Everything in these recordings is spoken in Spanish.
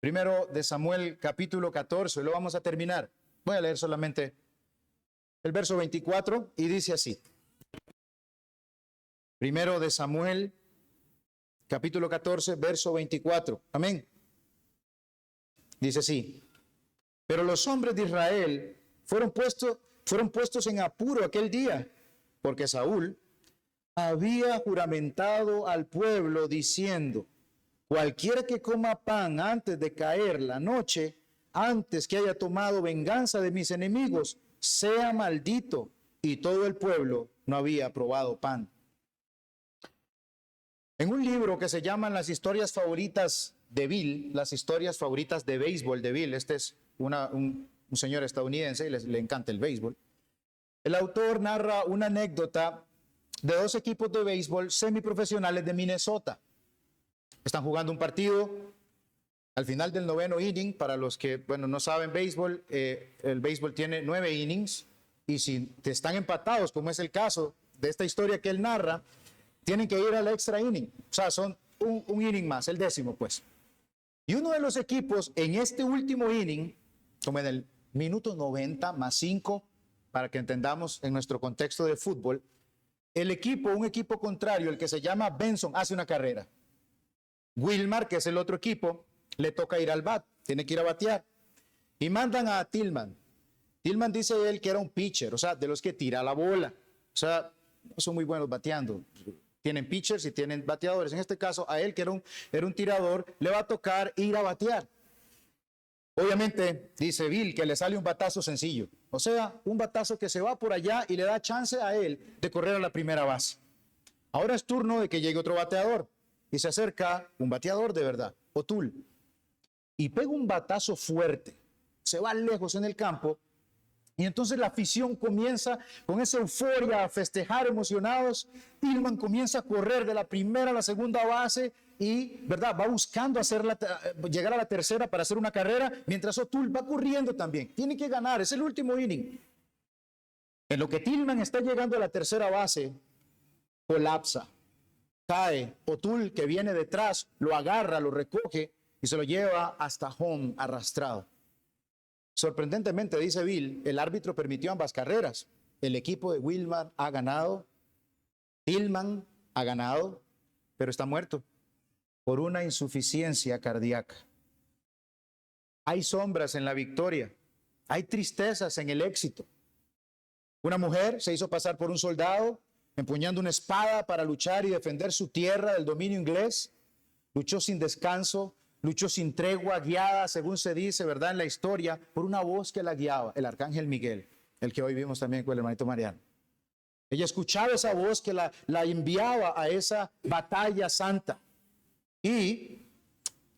Primero de Samuel, capítulo 14, lo vamos a terminar. Voy a leer solamente el verso 24 y dice así. Primero de Samuel, capítulo 14, verso 24. Amén. Dice así. Pero los hombres de Israel fueron puestos en apuro aquel día, porque Saúl había juramentado al pueblo diciendo: cualquiera que coma pan antes de caer la noche, antes que haya tomado venganza de mis enemigos, sea maldito. Y todo el pueblo no había probado pan. En un libro que se llama Las historias favoritas de Bill, las historias favoritas de béisbol de Bill, este es un señor estadounidense y le encanta el béisbol, el autor narra una anécdota de dos equipos de béisbol semiprofesionales de Minnesota. Están jugando un partido al final del 9º inning. Para los que no saben béisbol, el béisbol tiene 9 innings, y si te están empatados, como es el caso de esta historia que él narra, tienen que ir al extra inning. O sea, son un inning más, el 10º pues. Y uno de los equipos en este último inning, como en el minuto 90 más 5, para que entendamos en nuestro contexto de fútbol, un equipo contrario, el que se llama Benson, hace una carrera. Wilmar, que es el otro equipo, le toca ir al bat, tiene que ir a batear. Y mandan a Tillman. Tillman dice él que era un pitcher, o sea, de los que tira la bola. O sea, no son muy buenos bateando. Tienen pitchers y tienen bateadores. En este caso, a él, que era un tirador, le va a tocar ir a batear. Obviamente, dice Bill, que le sale un batazo sencillo. O sea, un batazo que se va por allá y le da chance a él de correr a la primera base. Ahora es turno de que llegue otro bateador. Y se acerca un bateador de verdad, O'Toole, y pega un batazo fuerte. Se va lejos en el campo. Y entonces la afición comienza con esa euforia a festejar emocionados. Tillman comienza a correr de la primera a la segunda base y, ¿verdad?, va buscando llegar a la tercera para hacer una carrera, mientras O'Toole va corriendo también. Tiene que ganar, es el último inning. En lo que Tillman está llegando a la tercera base, colapsa, cae. O'Toole, que viene detrás, lo agarra, lo recoge y se lo lleva hasta home arrastrado. Sorprendentemente, dice Bill, el árbitro permitió ambas carreras. El equipo de Wilmar ha ganado, Tillman ha ganado, pero está muerto por una insuficiencia cardíaca. Hay sombras en la victoria, hay tristezas en el éxito. Una mujer se hizo pasar por un soldado, empuñando una espada para luchar y defender su tierra del dominio inglés. Luchó sin descanso, luchó sin tregua, guiada, según se dice, ¿verdad?, en la historia, por una voz que la guiaba, el arcángel Miguel, el que hoy vimos también con el hermanito Mariano. Ella escuchaba esa voz que la enviaba a esa batalla santa y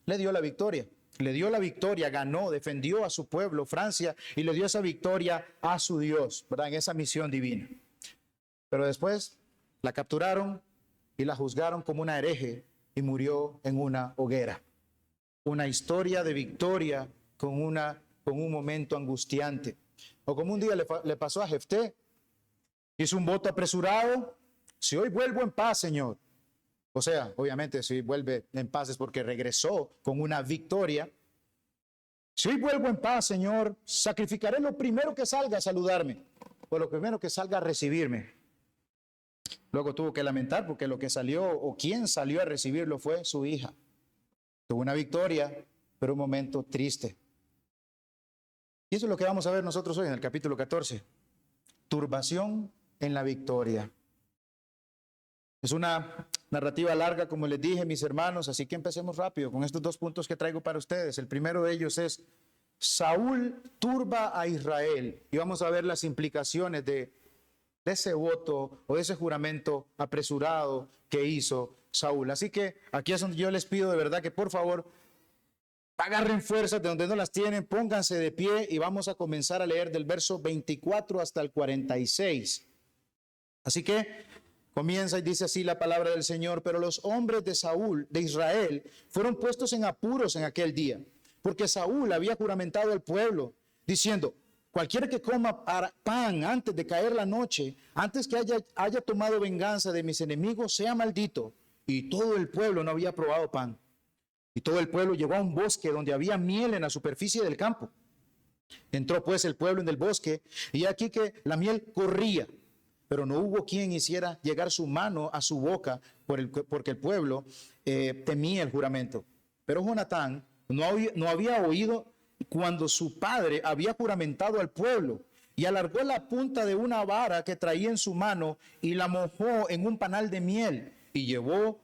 le dio la victoria. Le dio la victoria, ganó, defendió a su pueblo, Francia, y le dio esa victoria a su Dios, ¿verdad?, en esa misión divina. Pero después la capturaron y la juzgaron como una hereje y murió en una hoguera. Una historia de victoria con un momento angustiante. O como un día le pasó a Jefté. Hizo un voto apresurado: si hoy vuelvo en paz, Señor. O sea, obviamente, si vuelve en paz es porque regresó con una victoria. Si hoy vuelvo en paz, Señor, sacrificaré lo primero que salga a saludarme, o lo primero que salga a recibirme. Luego tuvo que lamentar porque lo que salió, o quien salió a recibirlo, fue su hija. Tuvo una victoria, pero un momento triste. Y eso es lo que vamos a ver nosotros hoy en el capítulo 14. Turbación en la victoria. Es una narrativa larga, como les dije, mis hermanos, así que empecemos rápido con estos 2 puntos que traigo para ustedes. El primero de ellos es: Saúl turba a Israel. Y vamos a ver las implicaciones de ese voto o de ese juramento apresurado que hizo Saúl. Así que aquí es donde yo les pido de verdad que por favor agarren fuerzas de donde no las tienen, pónganse de pie y vamos a comenzar a leer del verso 24 hasta el 46. Así que comienza y dice así la palabra del Señor: pero los hombres de Saúl, de Israel, fueron puestos en apuros en aquel día, porque Saúl había juramentado al pueblo, diciendo: cualquiera que coma pan antes de caer la noche, antes que haya tomado venganza de mis enemigos, sea maldito. Y todo el pueblo no había probado pan. Y todo el pueblo llegó a un bosque donde había miel en la superficie del campo. Entró pues el pueblo en el bosque, y aquí que la miel corría, pero no hubo quien hiciera llegar su mano a su boca porque el pueblo temía el juramento. Pero Jonatán no había oído cuando su padre había juramentado al pueblo, y alargó la punta de una vara que traía en su mano y la mojó en un panal de miel y llevó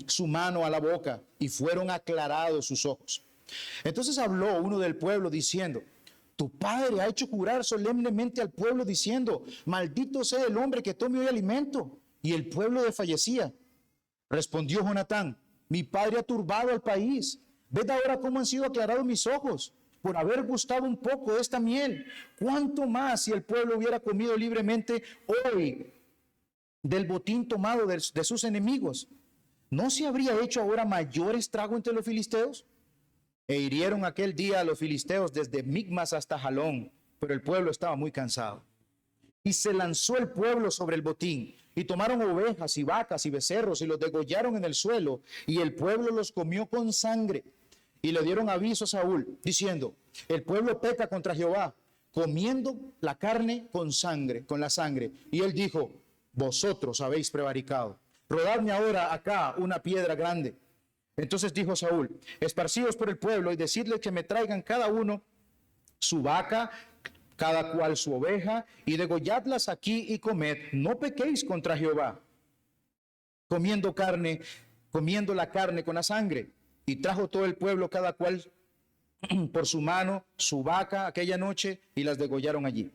su mano a la boca y fueron aclarados sus ojos. Entonces habló uno del pueblo diciendo: tu padre ha hecho jurar solemnemente al pueblo diciendo: maldito sea el hombre que tome hoy alimento. Y el pueblo desfallecía. Respondió Jonatán: mi padre ha turbado al país. Ved ahora cómo han sido aclarados mis ojos por haber gustado un poco de esta miel. ¿Cuánto más si el pueblo hubiera comido libremente hoy del botín tomado de sus enemigos? ¿No se habría hecho ahora mayor estrago entre los filisteos? E hirieron aquel día a los filisteos desde Micmas hasta Jalón, pero el pueblo estaba muy cansado. Y se lanzó el pueblo sobre el botín, y tomaron ovejas y vacas y becerros, y los degollaron en el suelo, y el pueblo los comió con sangre. Y le dieron aviso a Saúl, diciendo: el pueblo peca contra Jehová, comiendo la carne con sangre, con la sangre. Y él dijo: vosotros habéis prevaricado. Rodadme ahora acá una piedra grande. Entonces dijo Saúl: esparcíos por el pueblo y decidles que me traigan cada uno su vaca, cada cual su oveja, y degolladlas aquí y comed. No pequéis contra Jehová, comiendo la carne con la sangre. Y trajo todo el pueblo cada cual por su mano su vaca aquella noche, y las degollaron allí.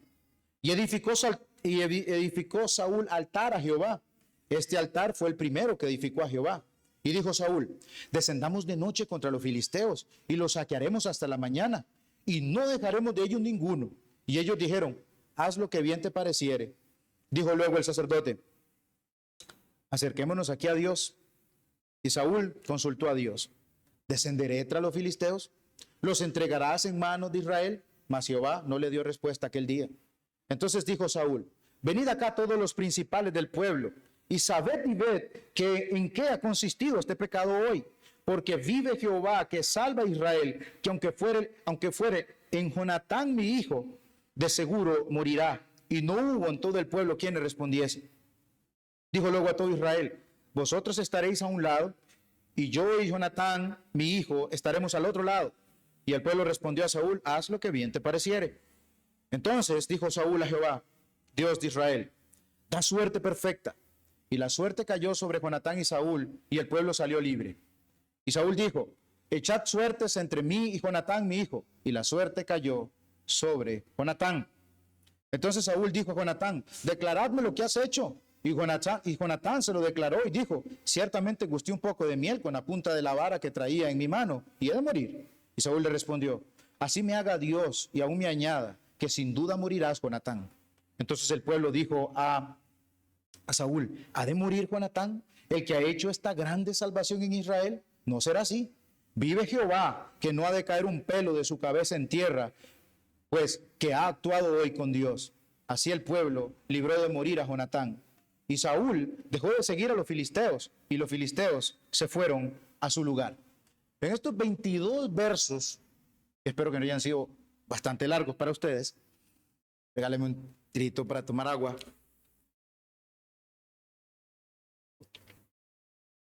Y edificó Saúl altar a Jehová. Este altar fue el primero que edificó a Jehová. Y dijo Saúl: descendamos de noche contra los filisteos y los saquearemos hasta la mañana, y no dejaremos de ellos ninguno. Y ellos dijeron: haz lo que bien te pareciere. Dijo luego el sacerdote: acerquémonos aquí a Dios. Y Saúl consultó a Dios: ¿descenderé tras los filisteos? ¿Los entregarás en manos de Israel? Mas Jehová no le dio respuesta aquel día. Entonces dijo Saúl: venid acá todos los principales del pueblo, y sabed y ved que en qué ha consistido este pecado hoy. Porque vive Jehová que salva a Israel, que aunque fuere en Jonatán mi hijo, de seguro morirá. Y no hubo en todo el pueblo quien le respondiese. Dijo luego a todo Israel: vosotros estaréis a un lado, y yo y Jonatán mi hijo estaremos al otro lado. Y el pueblo respondió a Saúl: haz lo que bien te pareciere. Entonces dijo Saúl a Jehová, Dios de Israel: da suerte perfecta. Y la suerte cayó sobre Jonatán y Saúl, y el pueblo salió libre. Y Saúl dijo: echad suertes entre mí y Jonatán mi hijo. Y la suerte cayó sobre Jonatán. Entonces Saúl dijo a Jonatán: declaradme lo que has hecho. Y Jonatán se lo declaró y dijo: ciertamente gusté un poco de miel con la punta de la vara que traía en mi mano, y he de morir. Y Saúl le respondió: así me haga Dios y aún me añada, que sin duda morirás, Jonatán. Entonces el pueblo dijo a Saúl: ¿ha de morir Jonatán, el que ha hecho esta grande salvación en Israel? No será así. Vive Jehová, que no ha de caer un pelo de su cabeza en tierra, pues que ha actuado hoy con Dios. Así el pueblo libró de morir a Jonatán. Y Saúl dejó de seguir a los filisteos, y los filisteos se fueron a su lugar. En estos 22 versos, espero que no hayan sido bastante largos para ustedes, regálenme un trito para tomar agua.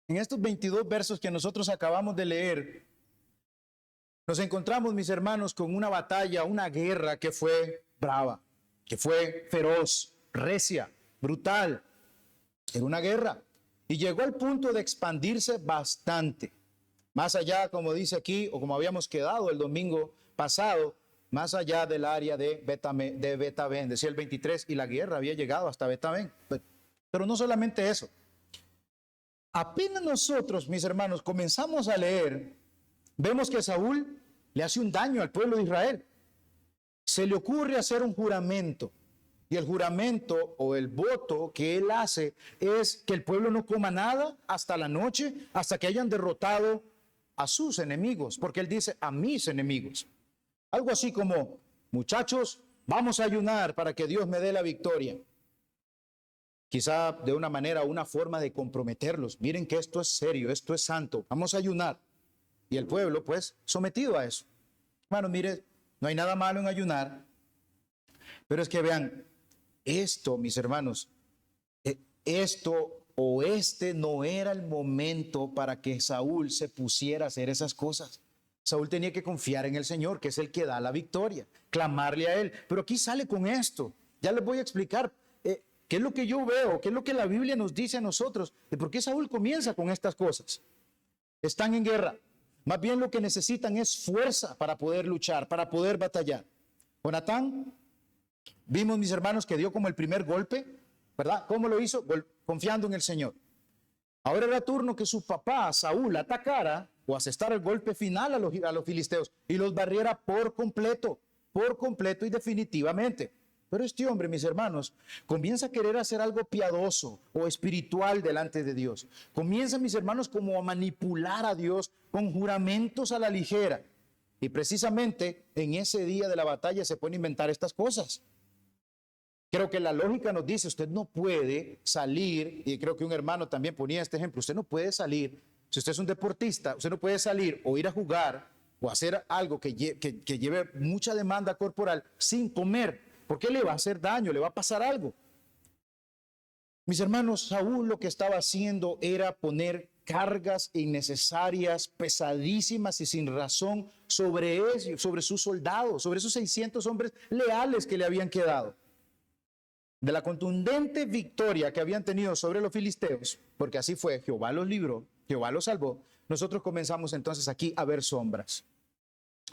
En estos 22 versos que nosotros acabamos de leer, nos encontramos, mis hermanos, con una batalla, una guerra que fue brava, que fue feroz, recia, brutal. Era una guerra y llegó al punto de expandirse bastante. Más allá, como dice aquí, o como habíamos quedado el domingo pasado, más allá del área de Betavén, decía el 23, y la guerra había llegado hasta Betavén. Pero no solamente eso. Apenas nosotros, mis hermanos, comenzamos a leer, vemos que Saúl le hace un daño al pueblo de Israel. Se le ocurre hacer un juramento. Y el juramento o el voto que él hace es que el pueblo no coma nada hasta la noche, hasta que hayan derrotado a sus enemigos, porque él dice: a mis enemigos. Algo así como: muchachos, vamos a ayunar para que Dios me dé la victoria. Quizá de una manera, una forma de comprometerlos. Miren que esto es serio, esto es santo. Vamos a ayunar. y el pueblo pues sometido a eso. Hermano, mire, no hay nada malo en ayunar, pero es que vean, esto, mis hermanos, este no era el momento para que Saúl se pusiera a hacer esas cosas. Saúl tenía que confiar en el Señor, que es el que da la victoria, clamarle a Él. Pero aquí sale con esto. Ya les voy a explicar qué es lo que yo veo, qué es lo que la Biblia nos dice a nosotros, de por qué Saúl comienza con estas cosas. Están en guerra. Más bien lo que necesitan es fuerza para poder luchar, para poder batallar. Jonatán, vimos, mis hermanos, que dio como el primer golpe, ¿verdad? ¿Cómo lo hizo? Confiando en el Señor. Ahora era turno que su papá, Saúl, atacara o asestara el golpe final a los filisteos y los barriera por completo y definitivamente. Pero este hombre, mis hermanos, comienza a querer hacer algo piadoso o espiritual delante de Dios. Comienza, mis hermanos, como a manipular a Dios con juramentos a la ligera. Y precisamente en ese día de la batalla se pone a inventar estas cosas. Creo que la lógica nos dice, usted no puede salir, y creo que un hermano también ponía este ejemplo, usted no puede salir, si usted es un deportista, usted no puede salir o ir a jugar o hacer algo que lleve mucha demanda corporal sin comer, porque le va a hacer daño, le va a pasar algo. Mis hermanos, Saúl lo que estaba haciendo era poner cargas innecesarias, pesadísimas y sin razón sobre ellos, sobre sus soldados, sobre esos 600 hombres leales que le habían quedado. De la contundente victoria que habían tenido sobre los filisteos, porque así fue, Jehová los libró, Jehová los salvó, nosotros comenzamos entonces aquí a ver sombras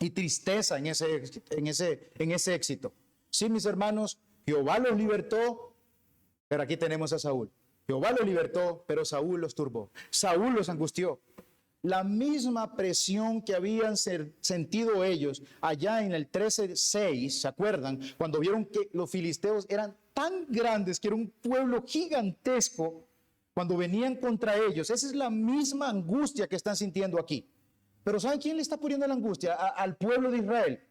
y tristeza en ese éxito. Sí, mis hermanos, Jehová los libertó, pero aquí tenemos a Saúl. Jehová los libertó, pero Saúl los turbó. Saúl los angustió. La misma presión que habían sentido ellos allá en el 13:6, ¿se acuerdan? Cuando vieron que los filisteos eran tan grandes, que era un pueblo gigantesco, cuando venían contra ellos. Esa es la misma angustia que están sintiendo aquí. Pero ¿saben quién le está poniendo la angustia? Al pueblo de Israel.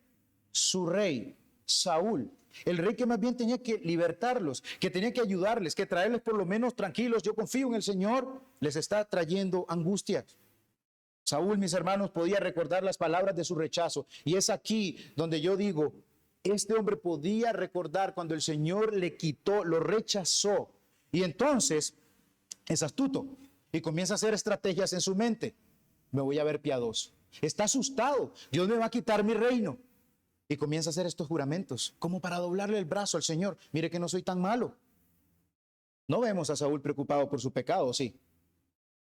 Su rey, Saúl. El rey que más bien tenía que libertarlos, que tenía que ayudarles, que traerles por lo menos tranquilos. Yo confío en el Señor. Les está trayendo angustia. Saúl, mis hermanos, podía recordar las palabras de su rechazo. Y es aquí donde yo digo, este hombre podía recordar cuando el Señor le quitó, lo rechazó. Y entonces es astuto y comienza a hacer estrategias en su mente. Me voy a ver piadoso. Está asustado. Dios me va a quitar mi reino. Y comienza a hacer estos juramentos, como para doblarle el brazo al Señor. Mire que no soy tan malo. No vemos a Saúl preocupado por su pecado, sí.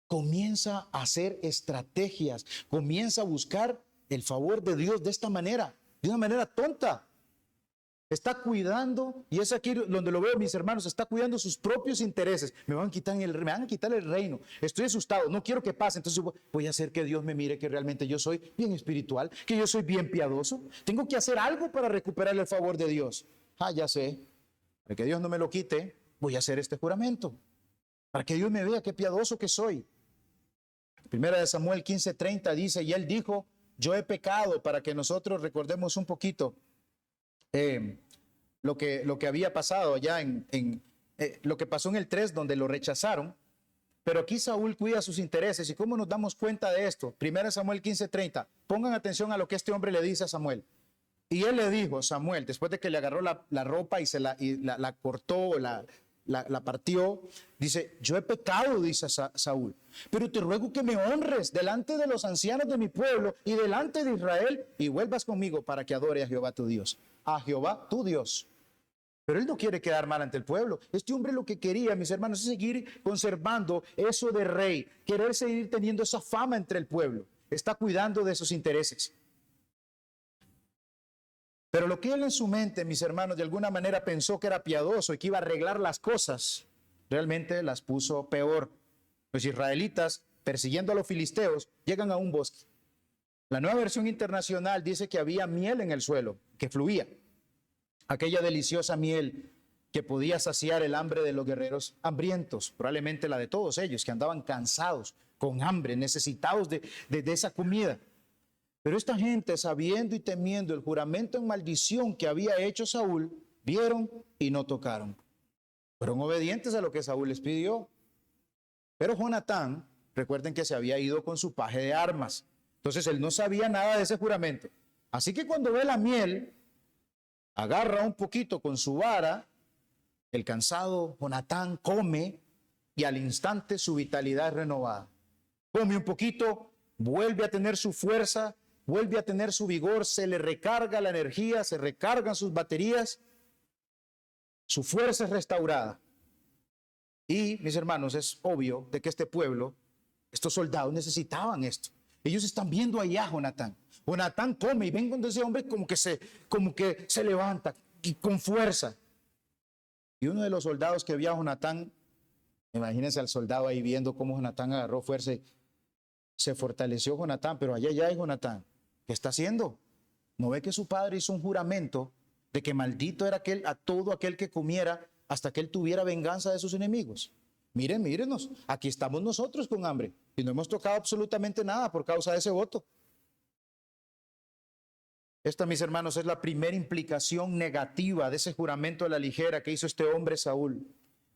Comienza a hacer estrategias, comienza a buscar el favor de Dios de esta manera, de una manera tonta. Está cuidando, y es aquí donde lo veo, mis hermanos, está cuidando sus propios intereses. Me van a quitar el reino, estoy asustado, no quiero que pase, entonces voy a hacer que Dios me mire que realmente yo soy bien espiritual, que yo soy bien piadoso. Tengo que hacer algo para recuperar el favor de Dios. Ya sé, para que Dios no me lo quite, voy a hacer este juramento, para que Dios me vea qué piadoso que soy. Primera de Samuel 15:30 dice, y él dijo, yo he pecado, para que nosotros recordemos un poquito lo que había pasado allá lo que pasó en el 3, donde lo rechazaron. Pero aquí Saúl cuida sus intereses. ¿Y cómo nos damos cuenta de esto? Primera de Samuel 15:30. Pongan atención a lo que este hombre le dice a Samuel. Y él le dijo, Samuel, después de que le agarró la ropa y la cortó, la partió, dice, yo he pecado, dice Saúl, pero te ruego que me honres delante de los ancianos de mi pueblo y delante de Israel y vuelvas conmigo para que adore a Jehová tu Dios. A Jehová tu Dios. Pero él no quiere quedar mal ante el pueblo. Este hombre lo que quería, mis hermanos, es seguir conservando eso de rey, querer seguir teniendo esa fama entre el pueblo. Está cuidando de sus intereses. Pero lo que él en su mente, mis hermanos, de alguna manera pensó que era piadoso y que iba a arreglar las cosas, realmente las puso peor. Los israelitas, persiguiendo a los filisteos, llegan a un bosque. La Nueva Versión Internacional dice que había miel en el suelo, que fluía. Aquella deliciosa miel que podía saciar el hambre de los guerreros hambrientos, probablemente la de todos ellos, que andaban cansados, con hambre, necesitados de esa comida. Pero esta gente, sabiendo y temiendo el juramento en maldición que había hecho Saúl, vieron y no tocaron. Fueron obedientes a lo que Saúl les pidió. Pero Jonatán, recuerden que se había ido con su paje de armas. Entonces él no sabía nada de ese juramento. Así que cuando ve la miel, agarra un poquito con su vara, el cansado Jonatán come y al instante su vitalidad es renovada. Come un poquito, vuelve a tener su fuerza, vuelve a tener su vigor, se le recarga la energía, se recargan sus baterías, su fuerza es restaurada. Y, mis hermanos, es obvio de que este pueblo, estos soldados necesitaban esto. Ellos están viendo allá a Jonatán. Jonatán come y ven cuando ese hombre como que se levanta y con fuerza. Y uno de los soldados que vio a Jonatán, imagínense al soldado ahí viendo cómo Jonatán agarró fuerza y se fortaleció Jonatán, pero allá hay Jonatán. ¿Qué está haciendo? ¿No ve que su padre hizo un juramento de que maldito era a todo aquel que comiera hasta que él tuviera venganza de sus enemigos? Mírenos, aquí estamos nosotros con hambre y no hemos tocado absolutamente nada por causa de ese voto. Esta, mis hermanos, es la primera implicación negativa de ese juramento a la ligera que hizo este hombre Saúl.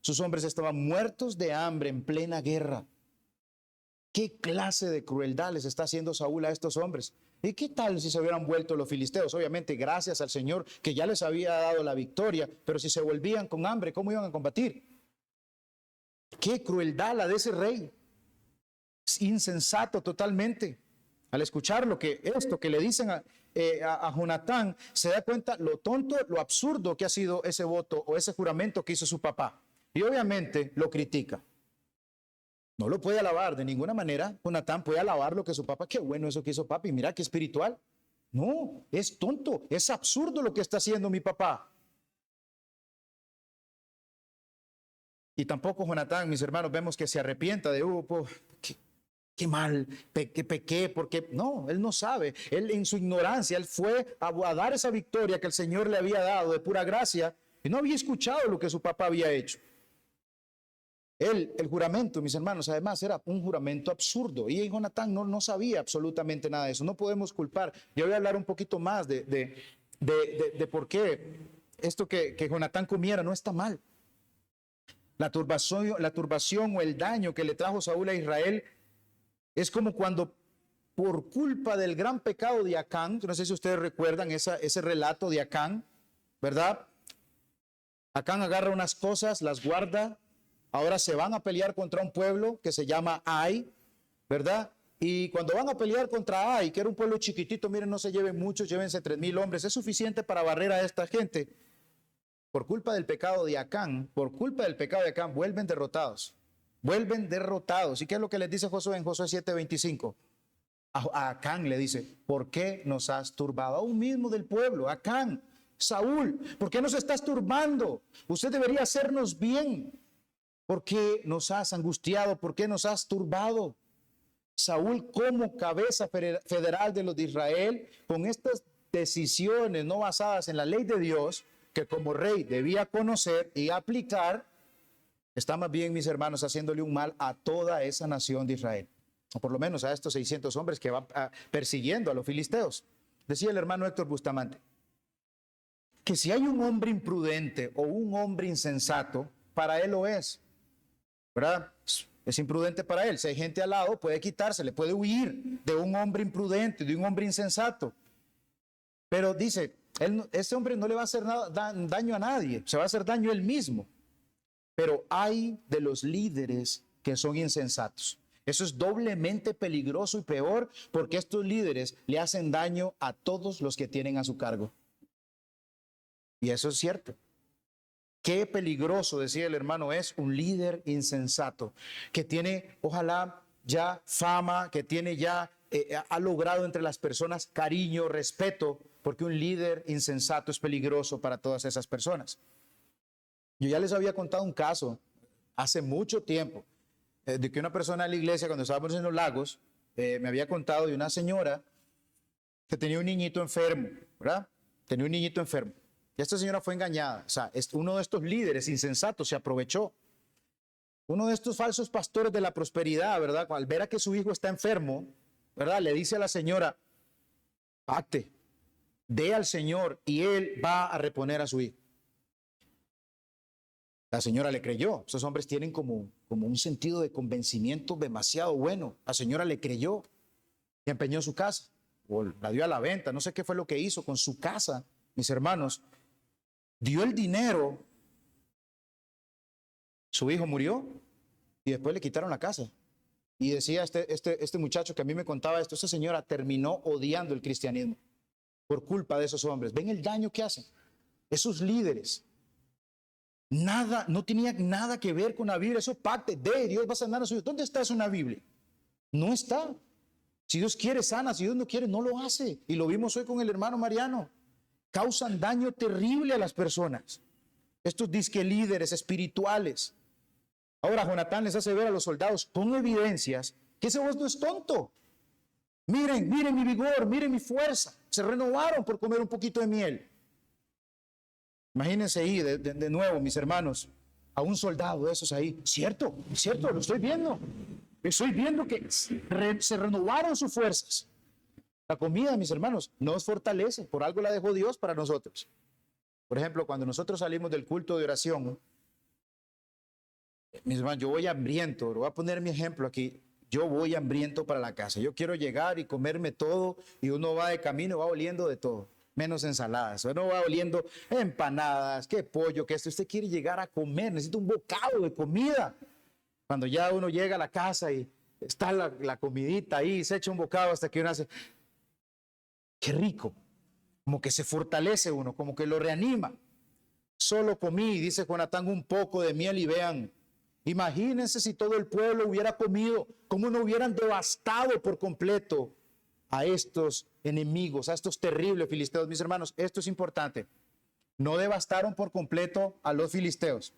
Sus hombres estaban muertos de hambre en plena guerra. ¿Qué clase de crueldad les está haciendo Saúl a estos hombres? ¿Y qué tal si se hubieran vuelto los filisteos? Obviamente, gracias al Señor que ya les había dado la victoria, pero si se volvían con hambre, ¿cómo iban a combatir? ¡Qué crueldad la de ese rey! Es insensato totalmente. Al escuchar esto que le dicen a Jonatán, se da cuenta lo tonto, lo absurdo que ha sido ese voto o ese juramento que hizo su papá. Y obviamente lo critica. No lo puede alabar de ninguna manera. Jonatán puede alabar lo que su papá, qué bueno eso que hizo papi, mira qué espiritual. No, es tonto, es absurdo lo que está haciendo mi papá. Y tampoco Jonatán, mis hermanos, vemos que se arrepienta de, qué mal, que pequé, porque no, él no sabe. Él en su ignorancia, él fue a dar esa victoria que el Señor le había dado de pura gracia y no había escuchado lo que su papá había hecho. El juramento, mis hermanos, además era un juramento absurdo y Jonatán no sabía absolutamente nada de eso. No podemos culpar. Yo voy a hablar un poquito más de por qué esto que Jonatán comiera no está mal. La turbación o el daño que le trajo Saúl a Israel es como cuando por culpa del gran pecado de Acán, no sé si ustedes recuerdan ese relato de Acán, ¿verdad? Acán agarra unas cosas, las guarda. Ahora se van a pelear contra un pueblo que se llama Ai, ¿verdad? Y cuando van a pelear contra Ai, que era un pueblo chiquitito, miren, no se lleven muchos, llévense 3,000 hombres, es suficiente para barrer a esta gente. Por culpa del pecado de Acán, vuelven derrotados. Vuelven derrotados. ¿Y qué es lo que les dice Josué en Josué 7:25? A Acán le dice, ¿por qué nos has turbado? A un mismo del pueblo, Acán, Saúl, ¿por qué nos estás turbando? Usted debería hacernos bien. ¿Por qué nos has angustiado? ¿Por qué nos has turbado? Saúl, como cabeza federal de los de Israel, con estas decisiones no basadas en la ley de Dios, que como rey debía conocer y aplicar, está más bien, mis hermanos, haciéndole un mal a toda esa nación de Israel, o por lo menos a estos 600 hombres que van persiguiendo a los filisteos. Decía el hermano Héctor Bustamante, que si hay un hombre imprudente o un hombre insensato, para él lo es. ¿Verdad? Es imprudente para él. Si hay gente al lado, puede quitársele, puede huir de un hombre imprudente, de un hombre insensato. Pero dice, ese hombre no le va a hacer daño a nadie, se va a hacer daño él mismo. Pero hay de los líderes que son insensatos. Eso es doblemente peligroso y peor porque estos líderes le hacen daño a todos los que tienen a su cargo. Y eso es cierto. Qué peligroso, decía el hermano, es un líder insensato que tiene, ojalá, ya fama, que tiene ya, ha logrado entre las personas cariño, respeto, porque un líder insensato es peligroso para todas esas personas. Yo ya les había contado un caso hace mucho tiempo de que una persona de la iglesia, cuando estábamos en los lagos, me había contado de una señora que tenía un niñito enfermo, ¿verdad? Tenía un niñito enfermo. Y esta señora fue engañada. O sea, uno de estos líderes insensatos se aprovechó. Uno de estos falsos pastores de la prosperidad, ¿verdad? Al ver a que su hijo está enfermo, ¿verdad? Le dice a la señora, pacte, dé al Señor y Él va a reponer a su hijo. La señora le creyó. Esos hombres tienen como un sentido de convencimiento demasiado bueno. La señora le creyó. y empeñó su casa, o la dio a la venta, no sé qué fue lo que hizo con su casa, mis hermanos. Dio el dinero, su hijo murió y después le quitaron la casa. Y decía este muchacho que a mí me contaba esto, esa señora terminó odiando el cristianismo por culpa de esos hombres. ¿Ven el daño que hacen? Esos líderes. Nada, no tenía nada que ver con la Biblia. Eso parte de Dios va a sanar a su Dios. ¿Dónde está eso en la Biblia? No está. Si Dios quiere, sana. Si Dios no quiere, no lo hace. Y lo vimos hoy con el hermano Mariano. Causan daño terrible a las personas. Estos disque líderes espirituales. Ahora Jonatán les hace ver a los soldados con evidencias que ese voz no es tonto. Miren mi vigor, miren mi fuerza. Se renovaron por comer un poquito de miel. Imagínense ahí de nuevo, mis hermanos, a un soldado de esos ahí. Cierto, lo estoy viendo. Estoy viendo que se renovaron sus fuerzas. La comida, mis hermanos, nos fortalece. Por algo la dejó Dios para nosotros. Por ejemplo, cuando nosotros salimos del culto de oración, mis hermanos, yo voy hambriento. Voy a poner mi ejemplo aquí. Yo voy hambriento para la casa. Yo quiero llegar y comerme todo, y uno va de camino y va oliendo de todo, menos ensaladas. Uno va oliendo empanadas, qué pollo, que esto. Usted quiere llegar a comer, necesita un bocado de comida. Cuando ya uno llega a la casa y está la comidita ahí, se echa un bocado hasta que uno hace, qué rico, como que se fortalece uno, como que lo reanima. Solo comí, dice Jonatán, un poco de miel y vean. Imagínense si todo el pueblo hubiera comido, cómo no hubieran devastado por completo a estos enemigos, a estos terribles filisteos. Mis hermanos, esto es importante. No devastaron por completo a los filisteos.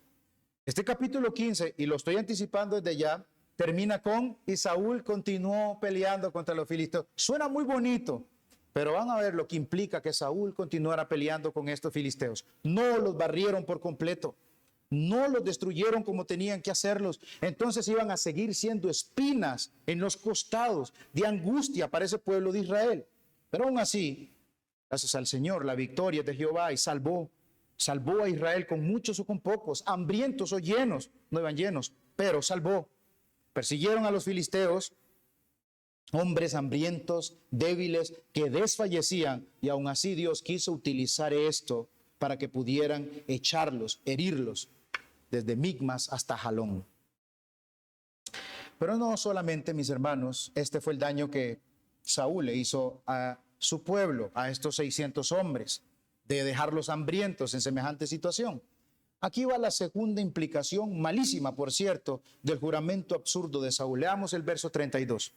Este capítulo 15, y lo estoy anticipando desde ya, termina con, y Saúl continuó peleando contra los filisteos. Suena muy bonito, pero van a ver lo que implica que Saúl continuara peleando con estos filisteos. No los barrieron por completo. No los destruyeron como tenían que hacerlos. Entonces iban a seguir siendo espinas en los costados de angustia para ese pueblo de Israel. Pero aún así, gracias al Señor, la victoria es de Jehová y salvó a Israel con muchos o con pocos, hambrientos o llenos, no iban llenos, pero salvó. Persiguieron a los filisteos, hombres hambrientos, débiles, que desfallecían, y aún así Dios quiso utilizar esto para que pudieran echarlos, herirlos, desde Micmas hasta Jalón. Pero no solamente, mis hermanos, este fue el daño que Saúl le hizo a su pueblo, a estos 600 hombres, de dejarlos hambrientos en semejante situación. Aquí va la segunda implicación, malísima por cierto, del juramento absurdo de Saúl. Leamos el verso 32.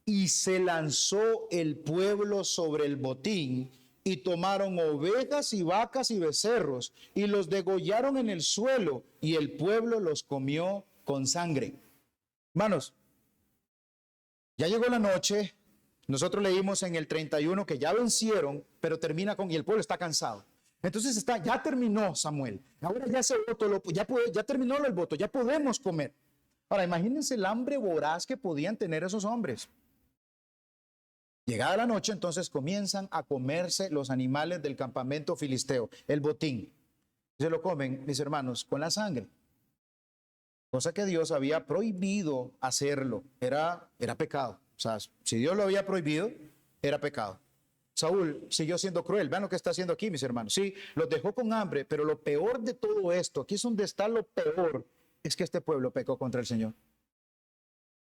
Y se lanzó el pueblo sobre el botín, y tomaron ovejas y vacas y becerros, y los degollaron en el suelo, y el pueblo los comió con sangre. Hermanos, ya llegó la noche. Nosotros leímos en el 31 que ya vencieron, pero termina con, y el pueblo está cansado. Entonces ya terminó Samuel. Ahora ya ese voto, ya terminó el voto, ya podemos comer. Ahora imagínense el hambre voraz que podían tener esos hombres. Llegada la noche, entonces comienzan a comerse los animales del campamento filisteo, el botín. Se lo comen, mis hermanos, con la sangre. Cosa que Dios había prohibido hacerlo. Era pecado. O sea, si Dios lo había prohibido, era pecado. Saúl siguió siendo cruel. Vean lo que está haciendo aquí, mis hermanos. Sí, los dejó con hambre, pero lo peor de todo esto, aquí es donde está lo peor, es que este pueblo pecó contra el Señor.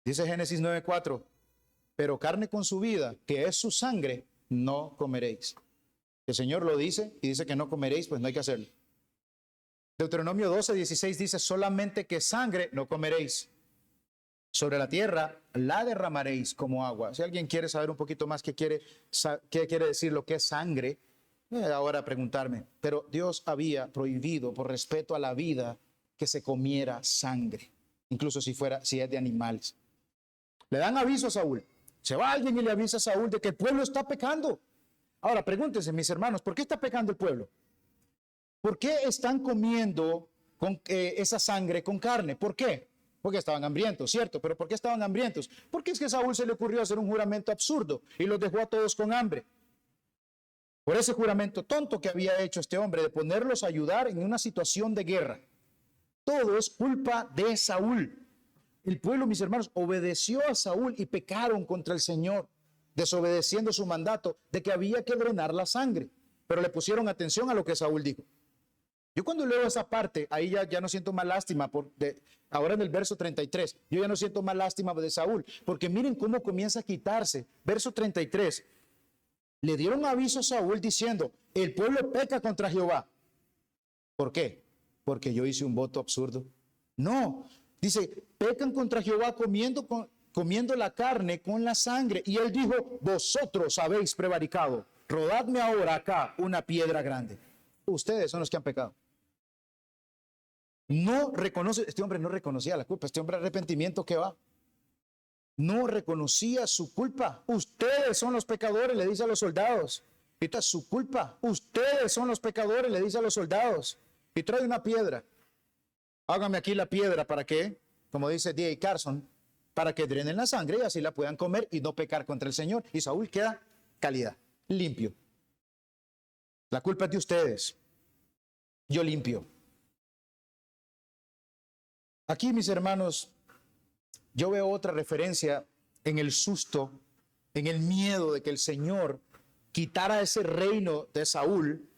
Dice Génesis 9:4. Pero carne con su vida, que es su sangre, no comeréis. El Señor lo dice y dice que no comeréis, pues no hay que hacerlo. Deuteronomio 12:16 dice, solamente que sangre no comeréis. Sobre la tierra la derramaréis como agua. Si alguien quiere saber un poquito más qué quiere decir lo que es sangre, ahora preguntarme. Pero Dios había prohibido, por respeto a la vida, que se comiera sangre, incluso si es de animales. Le dan aviso a Saúl. Se va alguien y le avisa a Saúl de que el pueblo está pecando. Ahora, pregúntense, mis hermanos, ¿por qué está pecando el pueblo? ¿Por qué están comiendo esa sangre con carne? ¿Por qué? Porque estaban hambrientos, ¿cierto? ¿Pero por qué estaban hambrientos? Porque es que a Saúl se le ocurrió hacer un juramento absurdo y los dejó a todos con hambre. Por ese juramento tonto que había hecho este hombre de ponerlos a ayudar en una situación de guerra. Todo es culpa de Saúl. El pueblo, mis hermanos, obedeció a Saúl y pecaron contra el Señor, desobedeciendo su mandato de que había que drenar la sangre. Pero le pusieron atención a lo que Saúl dijo. Yo cuando leo esa parte, ahí ya no siento más lástima. Ahora en el verso 33, yo ya no siento más lástima de Saúl, porque miren cómo comienza a quitarse. Verso 33, le dieron aviso a Saúl diciendo, el pueblo peca contra Jehová. ¿Por qué? Porque yo hice un voto absurdo. No, dice, pecan contra Jehová comiendo la carne con la sangre. Y él dijo, vosotros habéis prevaricado, rodadme ahora acá una piedra grande. Ustedes son los que han pecado. No reconoce, este hombre no reconocía la culpa, este hombre arrepentimiento que va. No reconocía su culpa. Ustedes son los pecadores, le dice a los soldados. Esta es su culpa. Ustedes son los pecadores, le dice a los soldados. Y trae una piedra. Hágame aquí la piedra para que, como dice D.A. Carson, para que drenen la sangre y así la puedan comer y no pecar contra el Señor. Y Saúl queda calidad, limpio. La culpa es de ustedes. Yo limpio. Aquí, mis hermanos, yo veo otra referencia en el susto, en el miedo de que el Señor quitara ese reino de Saúl.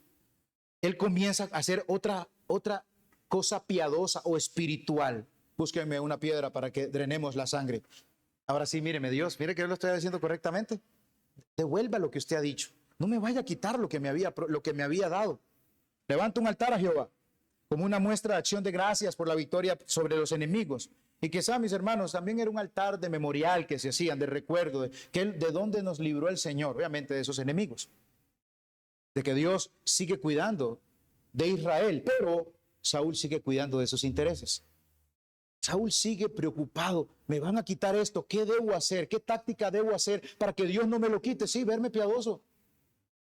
Él comienza a hacer otra cosa piadosa o espiritual. Búsquenme una piedra para que drenemos la sangre. Ahora sí, míreme Dios, mire que yo lo estoy haciendo correctamente. Devuelva lo que usted ha dicho. No me vaya a quitar lo que me había dado. Levanta un altar a Jehová como una muestra de acción de gracias por la victoria sobre los enemigos. Y quizá, mis hermanos, también era un altar de memorial que se hacían, de recuerdo, de dónde nos libró el Señor, obviamente de esos enemigos. De que Dios sigue cuidando de Israel, pero Saúl sigue cuidando de sus intereses. Saúl sigue preocupado. ¿Me van a quitar esto? ¿Qué debo hacer? ¿Qué táctica debo hacer para que Dios no me lo quite? Sí, verme piadoso.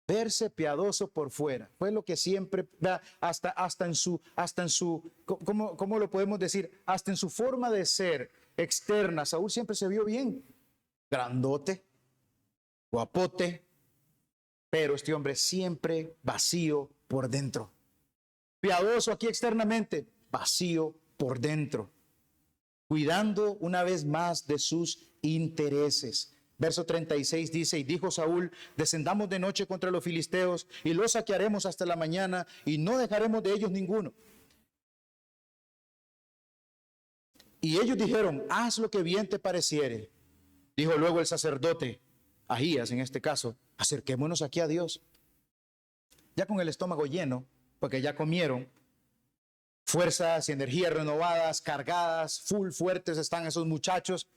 Verse piadoso por fuera. Fue lo que siempre, hasta en su, ¿cómo lo podemos decir? Hasta en su forma de ser externa. Saúl siempre se vio bien. Grandote, guapote, pero este hombre siempre vacío por dentro. Piadoso aquí externamente, vacío por dentro. Cuidando una vez más de sus intereses. Verso 36 dice, y dijo Saúl, descendamos de noche contra los filisteos y los saquearemos hasta la mañana y no dejaremos de ellos ninguno. Y ellos dijeron, haz lo que bien te pareciere. Dijo luego el sacerdote, Ahías en este caso, acerquémonos aquí a Dios. Ya con el estómago lleno, porque ya comieron, fuerzas y energías renovadas, cargadas, fuertes están esos muchachos.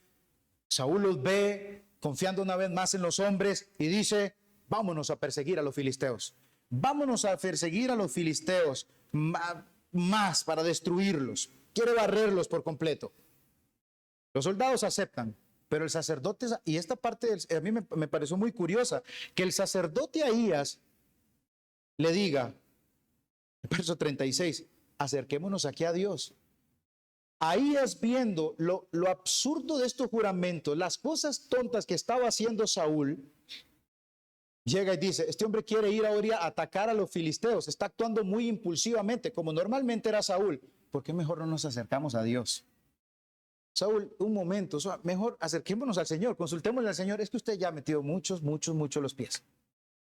Saúl los ve confiando una vez más en los hombres y dice, vámonos a perseguir a los filisteos. Vámonos a perseguir a los filisteos más para destruirlos. Quiere barrerlos por completo. Los soldados aceptan, pero el sacerdote, y esta parte a mí me pareció muy curiosa, que el sacerdote Ahías le diga, verso 36, acerquémonos aquí a Dios. Ahías viendo lo absurdo de estos juramentos, las cosas tontas que estaba haciendo Saúl, llega y dice, este hombre quiere ir ahora a atacar a los filisteos, está actuando muy impulsivamente, como normalmente era Saúl. ¿Por qué mejor no nos acercamos a Dios? Saúl, un momento, mejor acerquémonos al Señor, consultémosle al Señor. Es que usted ya ha metido muchos los pies.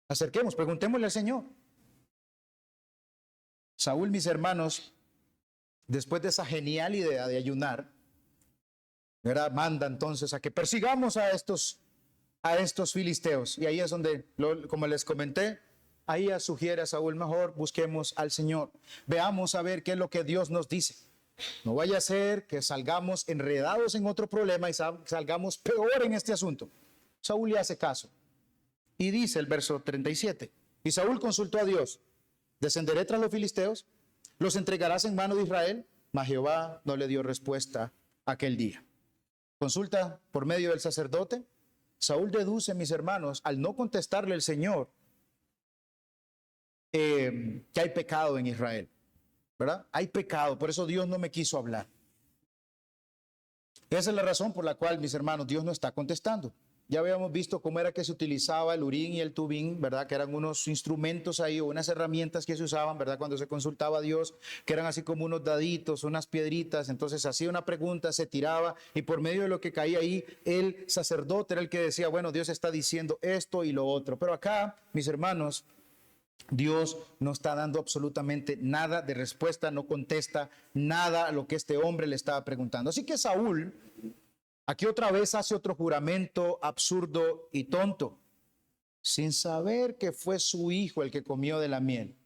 Acerquemos, preguntémosle al Señor. Saúl, mis hermanos, después de esa genial idea de ayunar, ¿verdad? Manda entonces a que persigamos a estos filisteos. Y ahí es donde, como les comenté, ahí sugiere a Saúl, mejor busquemos al Señor. Veamos a ver qué es lo que Dios nos dice. No vaya a ser que salgamos enredados en otro problema y salgamos peor en este asunto. Saúl le hace caso. Y dice el verso 37, y Saúl consultó a Dios, ¿descenderé tras los filisteos? ¿Los entregarás en mano de Israel? Mas Jehová no le dio respuesta aquel día. Consulta por medio del sacerdote. Saúl deduce, mis hermanos, al no contestarle el Señor, que hay pecado en Israel, ¿verdad? Hay pecado, por eso Dios no me quiso hablar. Esa es la razón por la cual, mis hermanos, Dios no está contestando. ya habíamos visto cómo era que se utilizaba el urín y el tubín, ¿verdad? Que eran unos instrumentos ahí o unas herramientas que se usaban, ¿verdad? Cuando se consultaba a Dios, que eran así como unos daditos, unas piedritas. Entonces hacía una pregunta, se tiraba y por medio de lo que caía ahí, el sacerdote era el que decía, bueno, Dios está diciendo esto y lo otro. Pero acá, mis hermanos, Dios no está dando absolutamente nada de respuesta, no contesta nada a lo que este hombre le estaba preguntando. Así que Saúl, aquí otra vez hace otro juramento absurdo y tonto, sin saber que fue su hijo el que comió de la miel.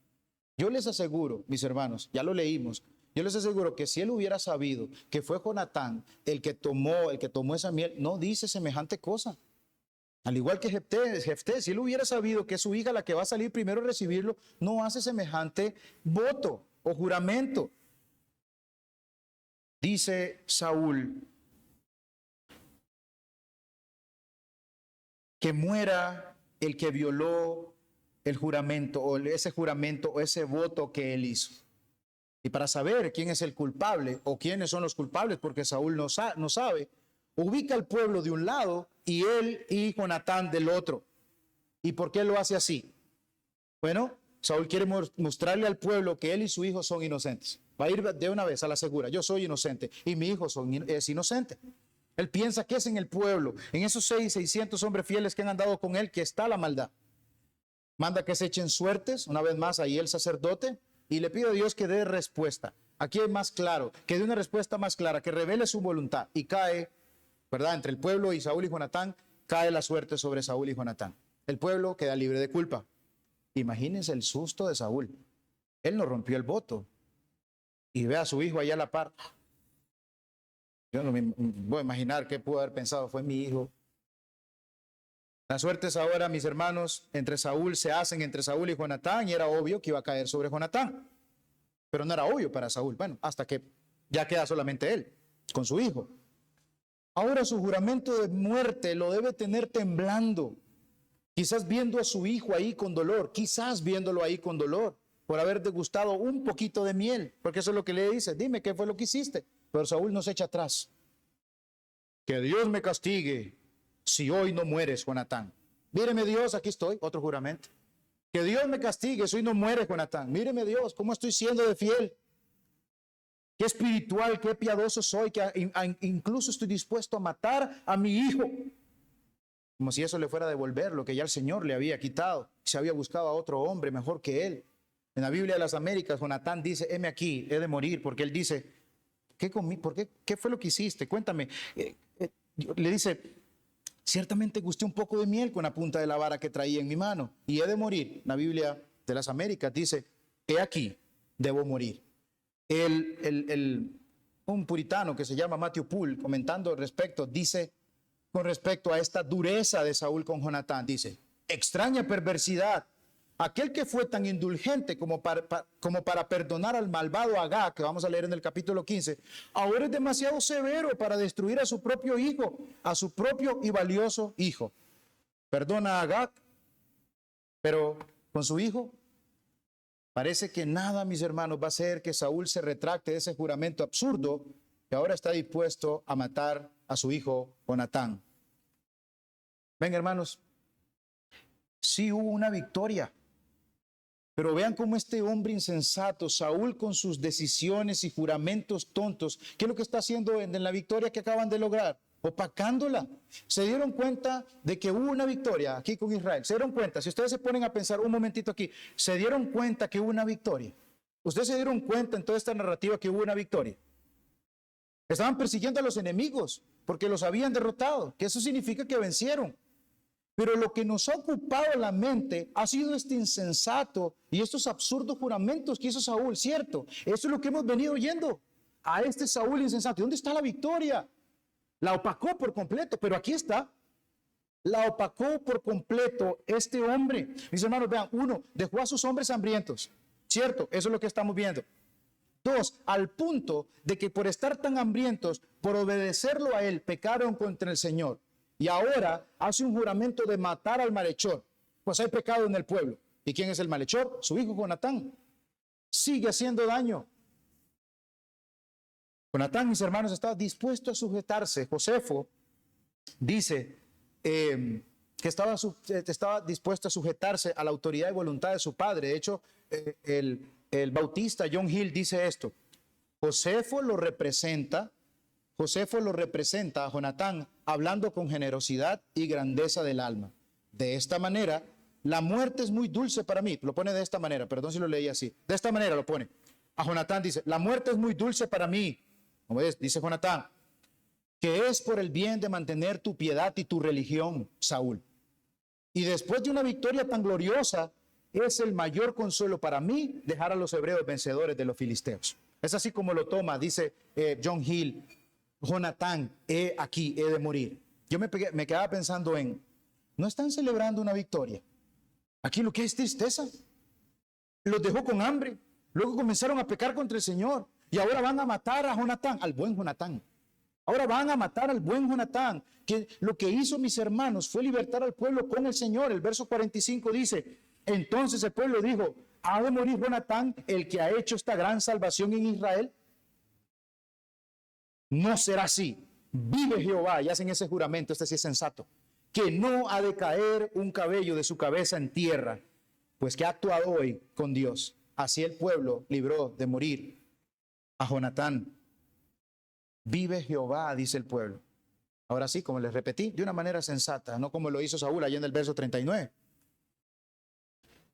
Yo les aseguro, mis hermanos, ya lo leímos, yo les aseguro que si él hubiera sabido que fue Jonatán el que tomó esa miel, no dice semejante cosa. Al igual que Jefté, si él hubiera sabido que es su hija la que va a salir primero a recibirlo, no hace semejante voto o juramento. Dice Saúl, que muera el que violó el juramento o ese voto que él hizo. Y para saber quién es el culpable o quiénes son los culpables, porque Saúl no sabe, ubica al pueblo de un lado y él y Jonatán del otro. ¿Y por qué lo hace así? Bueno, Saúl quiere mostrarle al pueblo que él y su hijo son inocentes. Va a ir de una vez a la segura, yo soy inocente y mi hijo es inocente. Él piensa que es en el pueblo, en esos 600 hombres fieles que han andado con él, que está la maldad. Manda que se echen suertes, una vez más ahí el sacerdote, y le pide a Dios que dé respuesta. Aquí es más claro, que dé una respuesta más clara, que revele su voluntad. Y cae, ¿verdad? Entre el pueblo y Saúl y Jonatán, cae la suerte sobre Saúl y Jonatán. El pueblo queda libre de culpa. Imagínense el susto de Saúl. Él no rompió el voto. Y ve a su hijo allá a la par. Yo no me voy a imaginar qué pudo haber pensado, fue mi hijo. Las suertes ahora, mis hermanos, se hacen entre Saúl y Jonatán, y era obvio que iba a caer sobre Jonatán. Pero no era obvio para Saúl. Bueno, hasta que ya queda solamente él, con su hijo. Ahora su juramento de muerte lo debe tener temblando. Quizás viendo a su hijo ahí con dolor, quizás viéndolo ahí con dolor, por haber degustado un poquito de miel, porque eso es lo que le dice, dime qué fue lo que hiciste. Pero Saúl no se echa atrás. Que Dios me castigue si hoy no mueres, Jonatán. Míreme Dios, aquí estoy, otro juramento. Que Dios me castigue si hoy no mueres, Jonatán. Míreme Dios, cómo estoy siendo de fiel. Qué espiritual, qué piadoso soy, que incluso estoy dispuesto a matar a mi hijo. Como si eso le fuera a devolver lo que ya el Señor le había quitado. Se había buscado a otro hombre mejor que él. En la Biblia de las Américas, Jonatán dice, heme aquí, he de morir, porque él dice, ¿qué comí? ¿Por qué? ¿Qué fue lo que hiciste? Cuéntame. Le dice, ciertamente gusté un poco de miel con la punta de la vara que traía en mi mano y he de morir. La Biblia de las Américas dice, he aquí, debo morir. Un puritano que se llama Matthew Poole, comentando al respecto, dice, con respecto a esta dureza de Saúl con Jonatán, dice, extraña perversidad. Aquel que fue tan indulgente como para perdonar al malvado Agag, que vamos a leer en el capítulo 15, ahora es demasiado severo para destruir a su propio hijo, a su propio y valioso hijo. Perdona a Agag, pero con su hijo, parece que nada, mis hermanos, va a hacer que Saúl se retracte de ese juramento absurdo que ahora está dispuesto a matar a su hijo Jonatán. Ven, hermanos, sí hubo una victoria. Pero vean cómo este hombre insensato, Saúl, con sus decisiones y juramentos tontos, ¿qué es lo que está haciendo en la victoria que acaban de lograr? Opacándola. Se dieron cuenta de que hubo una victoria aquí con Israel. Se dieron cuenta, si ustedes se ponen a pensar un momentito aquí, se dieron cuenta que hubo una victoria. Ustedes se dieron cuenta en toda esta narrativa que hubo una victoria. Estaban persiguiendo a los enemigos porque los habían derrotado, que eso significa que vencieron. Pero lo que nos ha ocupado la mente ha sido este insensato y estos absurdos juramentos que hizo Saúl, ¿cierto? Eso es lo que hemos venido oyendo. A este Saúl insensato. ¿Y dónde está la victoria? La opacó por completo, pero aquí está. La opacó por completo este hombre. Mis hermanos, vean, 1, dejó a sus hombres hambrientos, ¿cierto? Eso es lo que estamos viendo. 2, al punto de que por estar tan hambrientos, por obedecerlo a él, pecaron contra el Señor. Y ahora hace un juramento de matar al malhechor. Pues hay pecado en el pueblo. ¿Y quién es el malhechor? Su hijo Jonatán. Sigue haciendo daño. Jonatán, mis hermanos, estaba dispuesto a sujetarse. Josefo dice que estaba dispuesto a sujetarse a la autoridad y voluntad de su padre. De hecho, el bautista John Hill dice esto: Josefo lo representa a Jonatán hablando con generosidad y grandeza del alma. De esta manera, la muerte es muy dulce para mí. Lo pone de esta manera, perdón si lo leí así. De esta manera lo pone. A Jonatán dice: la muerte es muy dulce para mí. Como ves, dice Jonatán, que es por el bien de mantener tu piedad y tu religión, Saúl. Y después de una victoria tan gloriosa, es el mayor consuelo para mí dejar a los hebreos vencedores de los filisteos. Es así como lo toma, dice John Hill. Jonatán, aquí he de morir. Yo me quedaba pensando en, ¿no están celebrando una victoria? Aquí lo que es tristeza. Los dejó con hambre. Luego comenzaron a pecar contra el Señor. Y ahora van a matar a Jonatán, al buen Jonatán. Ahora van a matar al buen Jonatán, que lo que hizo, mis hermanos, fue libertar al pueblo con el Señor. El verso 45 dice: entonces el pueblo dijo: ¿ha de morir Jonatán, el que ha hecho esta gran salvación en Israel? No será así. Vive Jehová, y hacen ese juramento, este sí es sensato, que no ha de caer un cabello de su cabeza en tierra, pues que ha actuado hoy con Dios. Así el pueblo libró de morir a Jonatán. Vive Jehová, dice el pueblo. Ahora sí, como les repetí, de una manera sensata, no como lo hizo Saúl allá en el verso 39.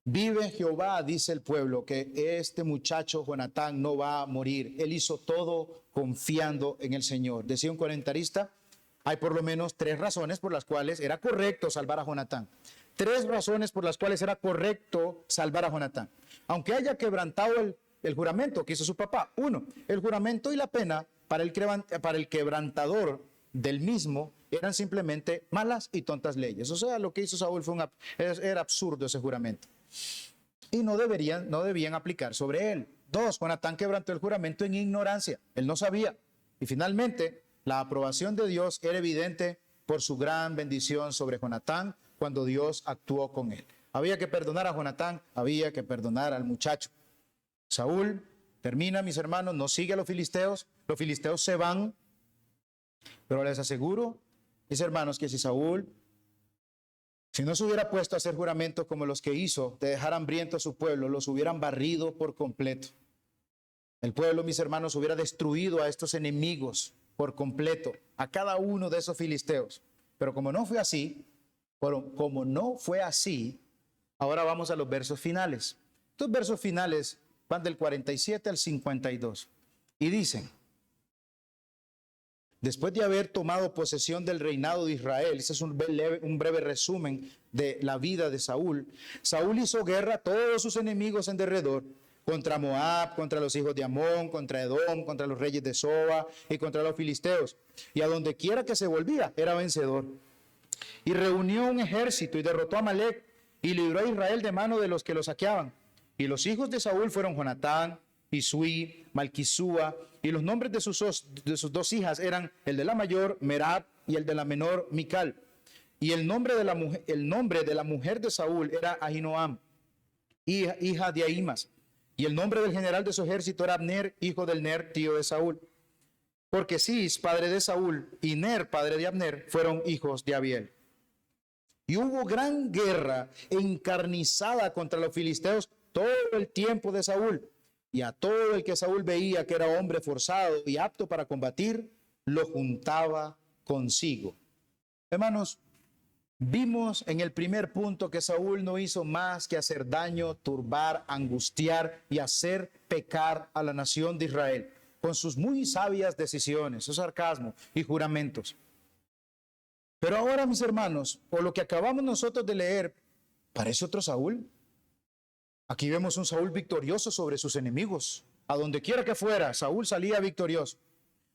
Vive Jehová, dice el pueblo, que este muchacho Jonatán no va a morir. Él hizo todo confiando en el Señor. Decía un comentarista: hay por lo menos 3 razones por las cuales era correcto salvar a Jonatán. 3 razones por las cuales era correcto salvar a Jonatán. Aunque haya quebrantado el juramento que hizo su papá. 1, el juramento y la pena para el quebrantador del mismo eran simplemente malas y tontas leyes. O sea, lo que hizo Saúl era absurdo ese juramento. Y no debían aplicar sobre él. 2, Jonatán quebrantó el juramento en ignorancia. Él no sabía. Y finalmente, la aprobación de Dios era evidente por su gran bendición sobre Jonatán cuando Dios actuó con él. Había que perdonar a Jonatán, había que perdonar al muchacho. Saúl termina, mis hermanos, no sigue a los filisteos se van, pero les aseguro, mis hermanos, que si no se hubiera puesto a hacer juramentos como los que hizo, de dejar hambriento a su pueblo, los hubieran barrido por completo. El pueblo, mis hermanos, hubiera destruido a estos enemigos por completo, a cada uno de esos filisteos. Pero como no fue así, ahora vamos a los versos finales. Estos versos finales van del 47 al 52 y dicen: después de haber tomado posesión del reinado de Israel, ese es un breve resumen de la vida de Saúl. Saúl hizo guerra a todos sus enemigos en derredor, contra Moab, contra los hijos de Amón, contra Edom, contra los reyes de Soba y contra los filisteos. Y a donde quiera que se volvía, era vencedor. Y reunió un ejército y derrotó a Amalec y libró a Israel de mano de los que lo saqueaban. Y los hijos de Saúl fueron Jonatán, Isui, Malquisúa, y los nombres de sus 2 hijas eran el de la mayor, Merab, y el de la menor, Mical. Y el nombre de la mujer de Saúl era Ahinoam, hija de Ahimas. Y el nombre del general de su ejército era Abner, hijo del Ner, tío de Saúl. Porque Cis, padre de Saúl, y Ner, padre de Abner, fueron hijos de Abiel. Y hubo gran guerra encarnizada contra los filisteos todo el tiempo de Saúl. Y a todo el que Saúl veía que era hombre forzado y apto para combatir, lo juntaba consigo. Hermanos, vimos en el primer punto que Saúl no hizo más que hacer daño, turbar, angustiar y hacer pecar a la nación de Israel con sus muy sabias decisiones, su sarcasmo y juramentos. Pero ahora, mis hermanos, por lo que acabamos nosotros de leer, parece otro Saúl. Aquí vemos un Saúl victorioso sobre sus enemigos. A donde quiera que fuera, Saúl salía victorioso.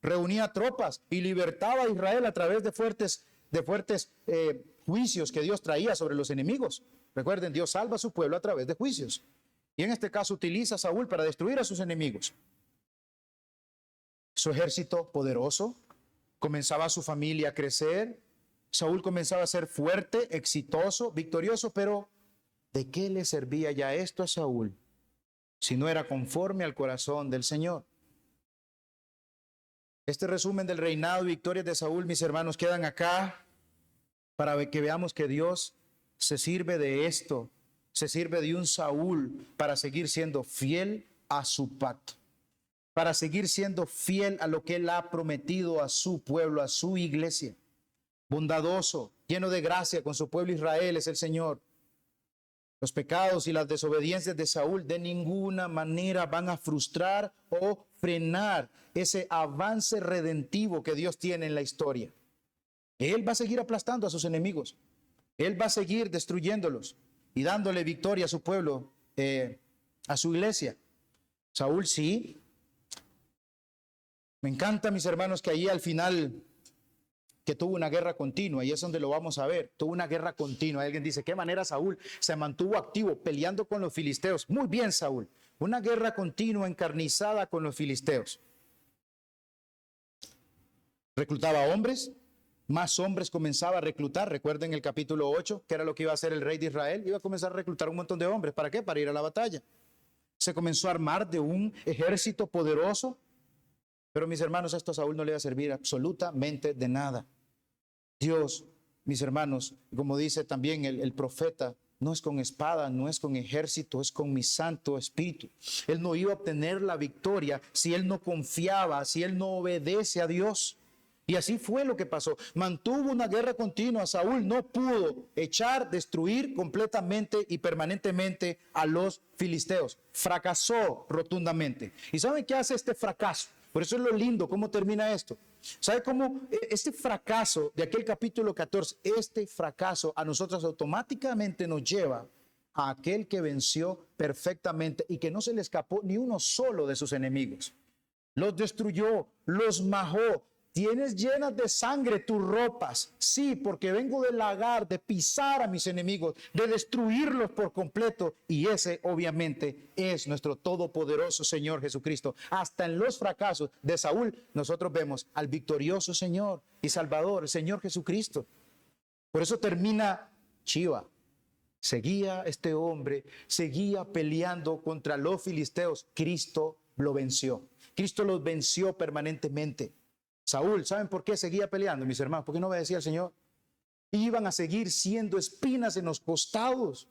Reunía tropas y libertaba a Israel a través de fuertes juicios que Dios traía sobre los enemigos. Recuerden, Dios salva a su pueblo a través de juicios. Y en este caso utiliza a Saúl para destruir a sus enemigos. Su ejército poderoso, comenzaba su familia a crecer. Saúl comenzaba a ser fuerte, exitoso, victorioso, pero ¿de qué le servía ya esto a Saúl si no era conforme al corazón del Señor? Este resumen del reinado y victorias de Saúl, mis hermanos, quedan acá para que veamos que Dios se sirve de esto, se sirve de un Saúl para seguir siendo fiel a su pacto, para seguir siendo fiel a lo que Él ha prometido a su pueblo, a su iglesia. Bondadoso, lleno de gracia con su pueblo Israel es el Señor. Los pecados y las desobediencias de Saúl de ninguna manera van a frustrar o frenar ese avance redentivo que Dios tiene en la historia. Él va a seguir aplastando a sus enemigos. Él va a seguir destruyéndolos y dándole victoria a su pueblo, a su iglesia. Saúl sí. Me encanta, mis hermanos, que allí al final que tuvo una guerra continua, y es donde lo vamos a ver, tuvo una guerra continua. Alguien dice, ¿qué manera Saúl se mantuvo activo peleando con los filisteos? Muy bien, Saúl, una guerra continua, encarnizada con los filisteos. Reclutaba hombres, más hombres comenzaba a reclutar. Recuerden el capítulo 8, que era lo que iba a hacer el rey de Israel, iba a comenzar a reclutar un montón de hombres. ¿Para qué? Para ir a la batalla. Se comenzó a armar de un ejército poderoso, pero mis hermanos, esto a Saúl no le iba a servir absolutamente de nada. Dios, mis hermanos, como dice también el profeta, no es con espada, no es con ejército, es con mi Santo Espíritu. Él no iba a obtener la victoria si él no confiaba, si él no obedece a Dios. Y así fue lo que pasó. Mantuvo una guerra continua. Saúl no pudo echar, destruir completamente y permanentemente a los filisteos. Fracasó rotundamente. ¿Y saben qué hace este fracaso? Por eso es lo lindo, cómo termina esto. ¿Sabe cómo este fracaso de aquel capítulo 14, este fracaso a nosotros automáticamente nos lleva a aquel que venció perfectamente y que no se le escapó ni uno solo de sus enemigos? Los destruyó, los majó. Tienes llenas de sangre tus ropas. Sí, porque vengo de lagar, de pisar a mis enemigos, de destruirlos por completo. Y ese obviamente es nuestro todopoderoso Señor Jesucristo. Hasta en los fracasos de Saúl nosotros vemos al victorioso Señor y Salvador, el Señor Jesucristo. Por eso termina chiva. Seguía este hombre, seguía peleando contra los filisteos. Cristo lo venció. Cristo los venció permanentemente. Saúl, ¿saben por qué seguía peleando, mis hermanos? ¿Por qué no obedecía al Señor? Iban a seguir siendo espinas en los costados.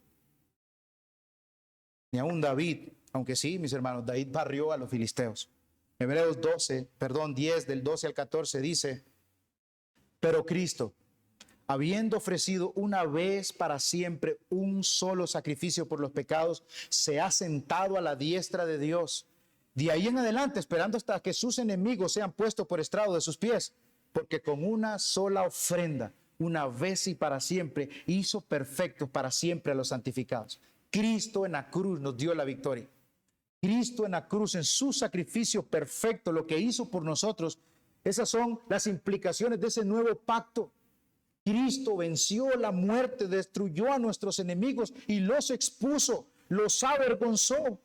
Ni aún David, aunque sí, mis hermanos, David barrió a los filisteos. Hebreos 10, del 12 al 14 dice, pero Cristo, habiendo ofrecido una vez para siempre un solo sacrificio por los pecados, se ha sentado a la diestra de Dios. De ahí en adelante, esperando hasta que sus enemigos sean puestos por estrado de sus pies, porque con una sola ofrenda, una vez y para siempre, hizo perfectos para siempre a los santificados. Cristo en la cruz nos dio la victoria. Cristo en la cruz, en su sacrificio perfecto, lo que hizo por nosotros, esas son las implicaciones de ese nuevo pacto. Cristo venció la muerte, destruyó a nuestros enemigos y los expuso, los avergonzó.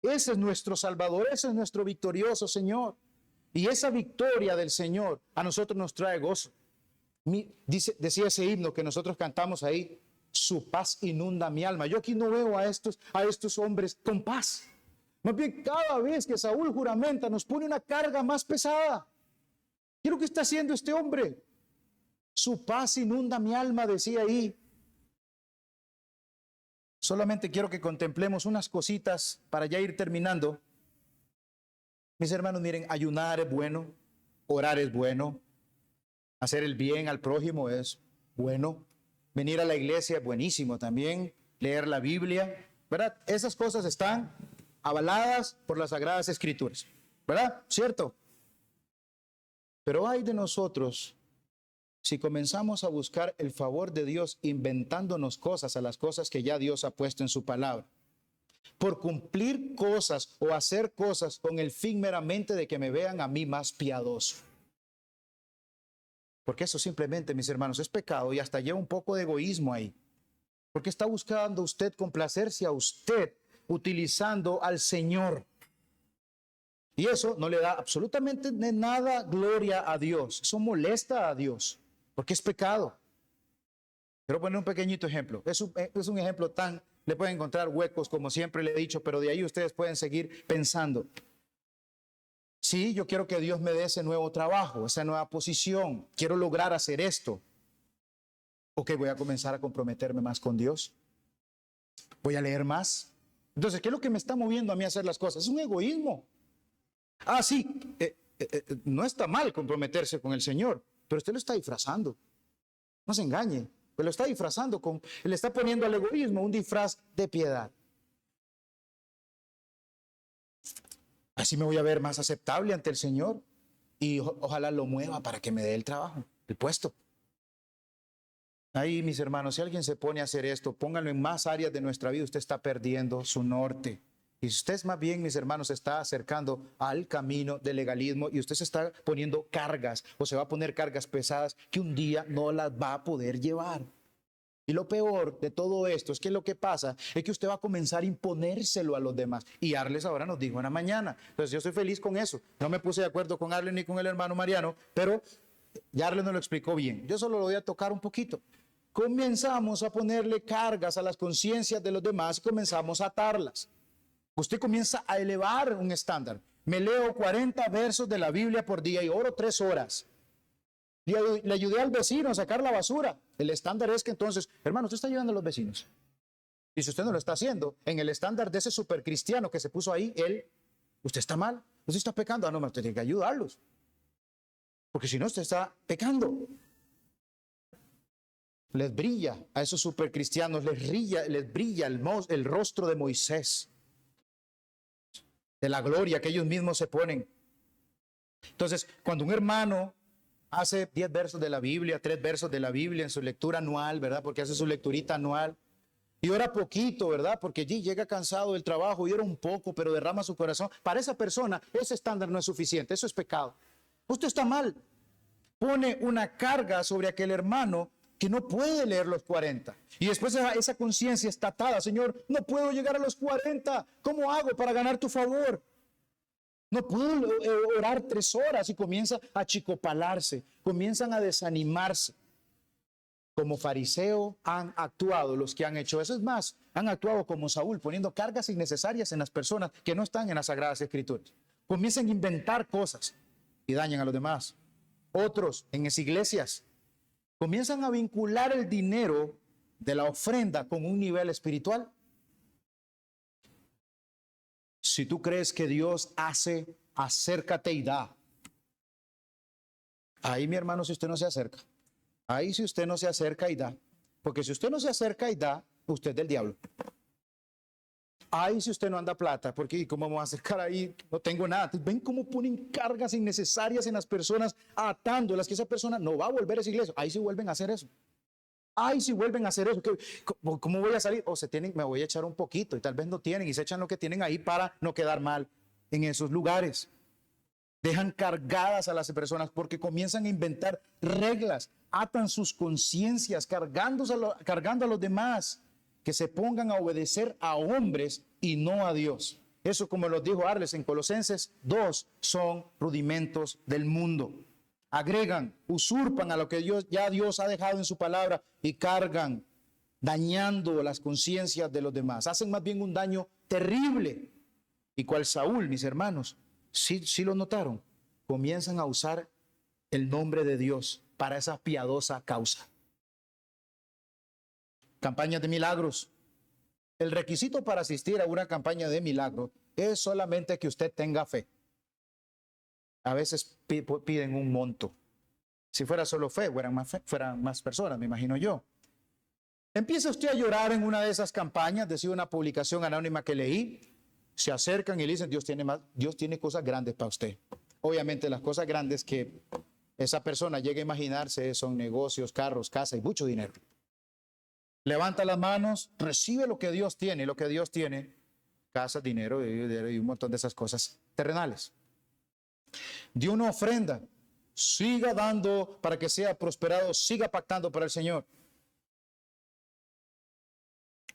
Ese es nuestro Salvador, ese es nuestro victorioso Señor. Y esa victoria del Señor a nosotros nos trae gozo. Decía ese himno que nosotros cantamos ahí, su paz inunda mi alma. Yo aquí no veo a estos hombres con paz. Más bien, cada vez que Saúl juramenta nos pone una carga más pesada. ¿Qué es lo que está haciendo este hombre? Su paz inunda mi alma, decía ahí. Solamente quiero que contemplemos unas cositas para ya ir terminando. Mis hermanos, miren, ayunar es bueno, orar es bueno, hacer el bien al prójimo es bueno, venir a la iglesia es buenísimo también, leer la Biblia, ¿verdad? Esas cosas están avaladas por las Sagradas Escrituras, ¿verdad? ¿Cierto? Pero hay de nosotros si comenzamos a buscar el favor de Dios inventándonos cosas a las cosas que ya Dios ha puesto en su palabra, por cumplir cosas o hacer cosas con el fin meramente de que me vean a mí más piadoso. Porque eso simplemente, mis hermanos, es pecado y hasta lleva un poco de egoísmo ahí. Porque está buscando usted complacerse a usted utilizando al Señor. Y eso no le da absolutamente nada gloria a Dios. Eso molesta a Dios. Porque es pecado. Quiero poner un pequeñito ejemplo. Es un ejemplo le pueden encontrar huecos como siempre le he dicho, pero de ahí ustedes pueden seguir pensando. Sí, yo quiero que Dios me dé ese nuevo trabajo, esa nueva posición. Quiero lograr hacer esto. Ok, voy a comenzar a comprometerme más con Dios. Voy a leer más. Entonces, ¿qué es lo que me está moviendo a mí a hacer las cosas? Es un egoísmo. Ah, sí, no está mal comprometerse con el Señor, pero usted lo está disfrazando. No se engañe, pero lo está disfrazando le está poniendo al egoísmo un disfraz de piedad. Así me voy a ver más aceptable ante el Señor y ojalá lo mueva para que me dé el trabajo, el puesto. Ahí, mis hermanos, si alguien se pone a hacer esto, pónganlo en más áreas de nuestra vida, usted está perdiendo su norte. Y si usted más bien, mis hermanos, se está acercando al camino del legalismo y usted se está poniendo cargas o se va a poner cargas pesadas que un día no las va a poder llevar. Y lo peor de todo esto es que lo que pasa es que usted va a comenzar a imponérselo a los demás. Y Arles ahora nos dijo en la mañana. Entonces yo estoy feliz con eso. No me puse de acuerdo con Arles ni con el hermano Mariano, pero ya Arles nos lo explicó bien. Yo solo lo voy a tocar un poquito. Comenzamos a ponerle cargas a las conciencias de los demás y comenzamos a atarlas. Usted comienza a elevar un estándar. Me leo 40 versos de la Biblia por día y oro 3 horas. Le ayudé al vecino a sacar la basura. El estándar es que entonces, hermano, usted está ayudando a los vecinos. Y si usted no lo está haciendo, en el estándar de ese supercristiano que se puso ahí, usted está mal, usted está pecando. Ah, no, usted tiene que ayudarlos. Porque si no, usted está pecando. Les brilla a esos supercristianos, les brilla el rostro de Moisés, de la gloria que ellos mismos se ponen. Entonces, cuando un hermano hace 10 versos de la Biblia, 3 versos de la Biblia en su lectura anual, ¿verdad? Porque hace su lecturita anual. Y ora poquito, ¿verdad? Porque allí llega cansado del trabajo y ora un poco, pero derrama su corazón. Para esa persona, ese estándar no es suficiente, eso es pecado. Usted está mal. Pone una carga sobre aquel hermano que no puede leer los 40. Y después esa conciencia está atada. Señor, no puedo llegar a los 40. ¿Cómo hago para ganar tu favor? No puedo orar 3 horas y comienza a achicopalarse, comienzan a desanimarse. Como fariseo han actuado los que han hecho eso. Es más, han actuado como Saúl, poniendo cargas innecesarias en las personas que no están en las Sagradas Escrituras. Comienzan a inventar cosas y dañan a los demás. Otros en esas iglesias comienzan a vincular el dinero de la ofrenda con un nivel espiritual. Si tú crees que Dios hace, acércate y da. Ahí, mi hermano, si usted no se acerca. Ahí si usted no se acerca y da. Porque si usted no se acerca y da, usted es del diablo. Ahí si usted no anda plata, porque ¿cómo me voy a acercar ahí? No tengo nada. ¿Ven cómo ponen cargas innecesarias en las personas, atándolas, que esa persona no va a volver a esa iglesia? Ahí sí vuelven a hacer eso. Ahí sí vuelven a hacer eso. ¿Cómo voy a salir? O me voy a echar un poquito y tal vez no tienen y se echan lo que tienen ahí para no quedar mal en esos lugares. Dejan cargadas a las personas porque comienzan a inventar reglas, atan sus conciencias, cargando a los demás, que se pongan a obedecer a hombres y no a Dios. Eso, como lo dijo Arles en Colosenses 2, son rudimentos del mundo. Agregan, usurpan a lo que Dios ha dejado en su palabra y cargan, dañando las conciencias de los demás. Hacen más bien un daño terrible. Y cual Saúl, mis hermanos, sí lo notaron, comienzan a usar el nombre de Dios para esa piadosa causa. Campañas de milagros. El requisito para asistir a una campaña de milagros es solamente que usted tenga fe. A veces piden un monto. Si fuera solo fe, fueran más personas, me imagino yo. Empieza usted a llorar en una de esas campañas, decía una publicación anónima que leí. Se acercan y le dicen, Dios tiene cosas grandes para usted. Obviamente las cosas grandes que esa persona llega a imaginarse son negocios, carros, casa y mucho dinero. Levanta las manos, recibe lo que Dios tiene. Lo que Dios tiene, casa, dinero y un montón de esas cosas terrenales. Dio una ofrenda, siga dando para que sea prosperado, siga pactando para el Señor.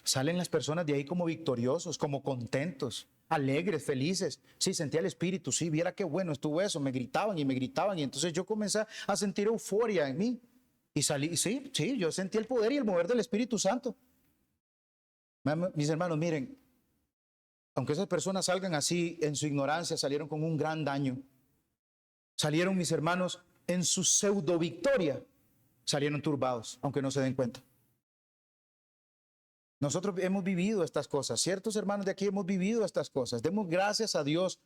Salen las personas de ahí como victoriosos, como contentos, alegres, felices. Sí, sentía el espíritu, sí, viera qué bueno estuvo eso, me gritaban y entonces yo comencé a sentir euforia en mí. Y salí, sí, yo sentí el poder y el mover del Espíritu Santo. Mis hermanos, miren, aunque esas personas salgan así en su ignorancia, salieron con un gran daño. Salieron, mis hermanos, en su pseudo victoria. salieron turbados, aunque no se den cuenta. Nosotros hemos vivido estas cosas, ciertos hermanos de aquí hemos vivido estas cosas. Demos gracias a Dios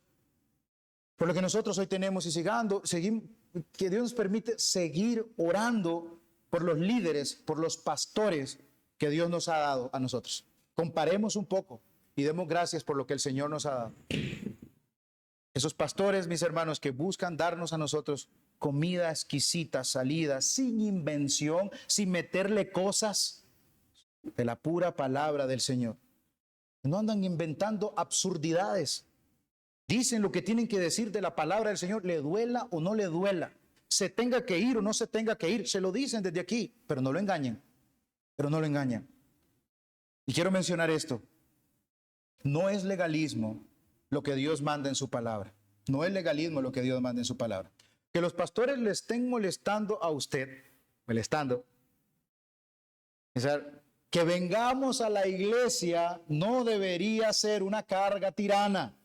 por lo que nosotros hoy tenemos y seguimos, que Dios nos permite seguir orando por los líderes, por los pastores que Dios nos ha dado a nosotros. Comparemos un poco y demos gracias por lo que el Señor nos ha dado. Esos pastores, mis hermanos, que buscan darnos a nosotros comida exquisita, salida, sin invención, sin meterle cosas, de la pura palabra del Señor. No andan inventando absurdidades. Dicen lo que tienen que decir de la palabra del Señor, le duela o no le duela, se tenga que ir o no se tenga que ir, se lo dicen desde aquí, pero no lo engañan, Y quiero mencionar esto, no es legalismo lo que Dios manda en su palabra, no es legalismo lo que Dios manda en su palabra. Que los pastores le estén molestando a usted, que vengamos a la iglesia no debería ser una carga tirana.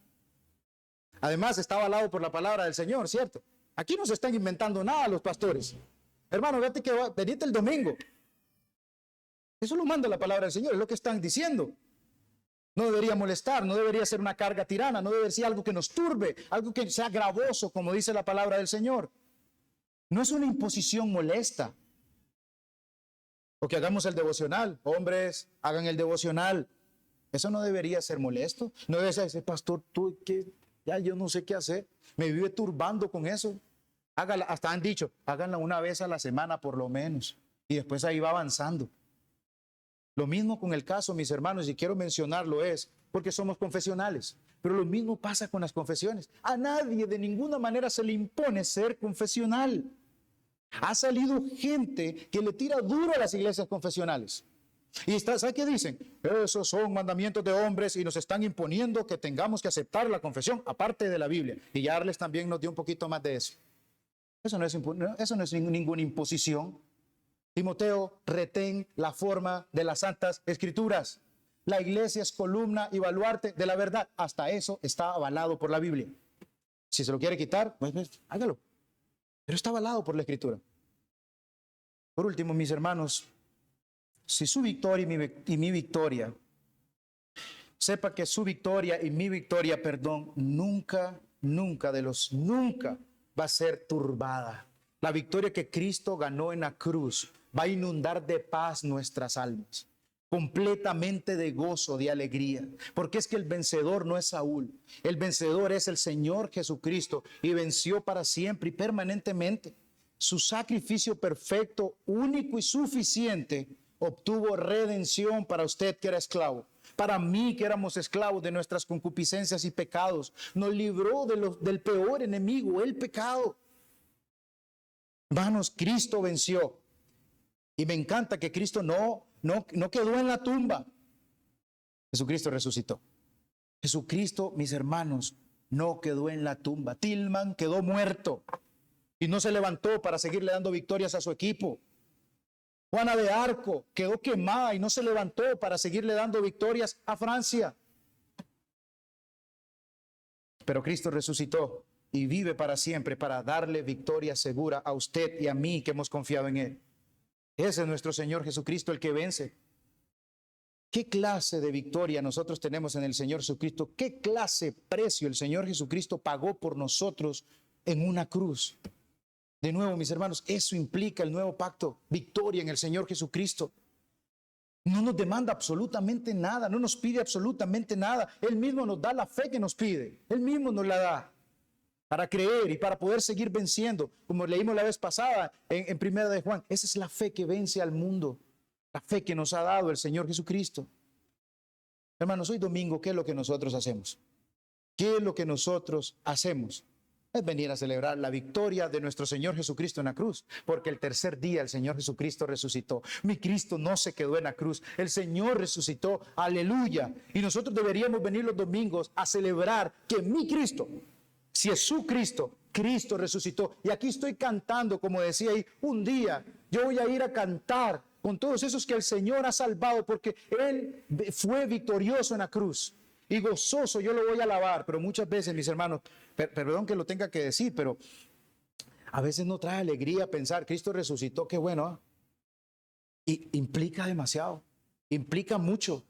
Además está avalado por la palabra del Señor, ¿cierto? Aquí no se están inventando nada los pastores. Hermano, vete que venite el domingo. Eso lo manda la palabra del Señor, es lo que están diciendo. No debería molestar, no debería ser una carga tirana, no debería ser algo que nos turbe, algo que sea gravoso, como dice la palabra del Señor. No es una imposición molesta. O que hagamos el devocional. Hombres, hagan el devocional. Eso no debería ser molesto. No debe ser, ese pastor, tú, que ya yo no sé qué hacer. Me vive turbando con eso. Hágala, hasta han dicho, háganla una vez a la semana por lo menos. Y después ahí va avanzando. Lo mismo con el caso, mis hermanos, y quiero mencionarlo es, porque somos confesionales. Pero lo mismo pasa con las confesiones. A nadie de ninguna manera se le impone ser confesional. Ha salido gente que le tira duro a las iglesias confesionales. Y ¿sabe qué dicen? Esos son mandamientos de hombres y nos están imponiendo que tengamos que aceptar la confesión, aparte de la Biblia. Y ya Arles también nos dio un poquito más de eso. Eso no es ninguna imposición. Timoteo, retén la forma de las santas escrituras. La iglesia es columna y baluarte de la verdad. Hasta eso está avalado por la Biblia. Si se lo quiere quitar, pues hágalo. Pero está avalado por la Escritura. Por último, mis hermanos, si su victoria y mi victoria, sepa que su victoria y mi victoria, nunca va a ser turbada. La victoria que Cristo ganó en la cruz va a inundar de paz nuestras almas, completamente de gozo, de alegría, porque es que el vencedor no es Saúl, el vencedor es el Señor Jesucristo y venció para siempre y permanentemente. Su sacrificio perfecto, único y suficiente, obtuvo redención para usted que era esclavo, para mí que éramos esclavos de nuestras concupiscencias y pecados. Nos libró del peor enemigo, el pecado. Hermanos, Cristo venció. Y me encanta que Cristo no quedó en la tumba. Jesucristo resucitó. Jesucristo, mis hermanos, no quedó en la tumba. Tillman quedó muerto y no se levantó para seguirle dando victorias a su equipo. Juana de Arco quedó quemada y no se levantó para seguirle dando victorias a Francia. Pero Cristo resucitó y vive para siempre para darle victoria segura a usted y a mí que hemos confiado en Él. Ese es nuestro Señor Jesucristo, el que vence. ¿Qué clase de victoria nosotros tenemos en el Señor Jesucristo? ¿Qué clase de precio el Señor Jesucristo pagó por nosotros en una cruz? De nuevo, mis hermanos, eso implica el nuevo pacto, victoria en el Señor Jesucristo. No nos demanda absolutamente nada, no nos pide absolutamente nada. Él mismo nos da la fe que nos pide, Él mismo nos la da para creer y para poder seguir venciendo. Como leímos la vez pasada en Primera de Juan, esa es la fe que vence al mundo, la fe que nos ha dado el Señor Jesucristo. Hermanos, hoy domingo, ¿qué es lo que nosotros hacemos? ¿Qué es lo que nosotros hacemos? Es venir a celebrar la victoria de nuestro Señor Jesucristo en la cruz, porque el tercer día el Señor Jesucristo resucitó. Mi Cristo no se quedó en la cruz, el Señor resucitó, aleluya. Y nosotros deberíamos venir los domingos a celebrar que mi Cristo, si es su Cristo, Cristo resucitó. Y aquí estoy cantando, como decía ahí, un día yo voy a ir a cantar con todos esos que el Señor ha salvado, porque Él fue victorioso en la cruz. Y gozoso yo lo voy a alabar. Pero muchas veces, mis hermanos, perdón que lo tenga que decir, pero a veces no trae alegría pensar, Cristo resucitó, qué bueno, Y implica demasiado, implica mucho.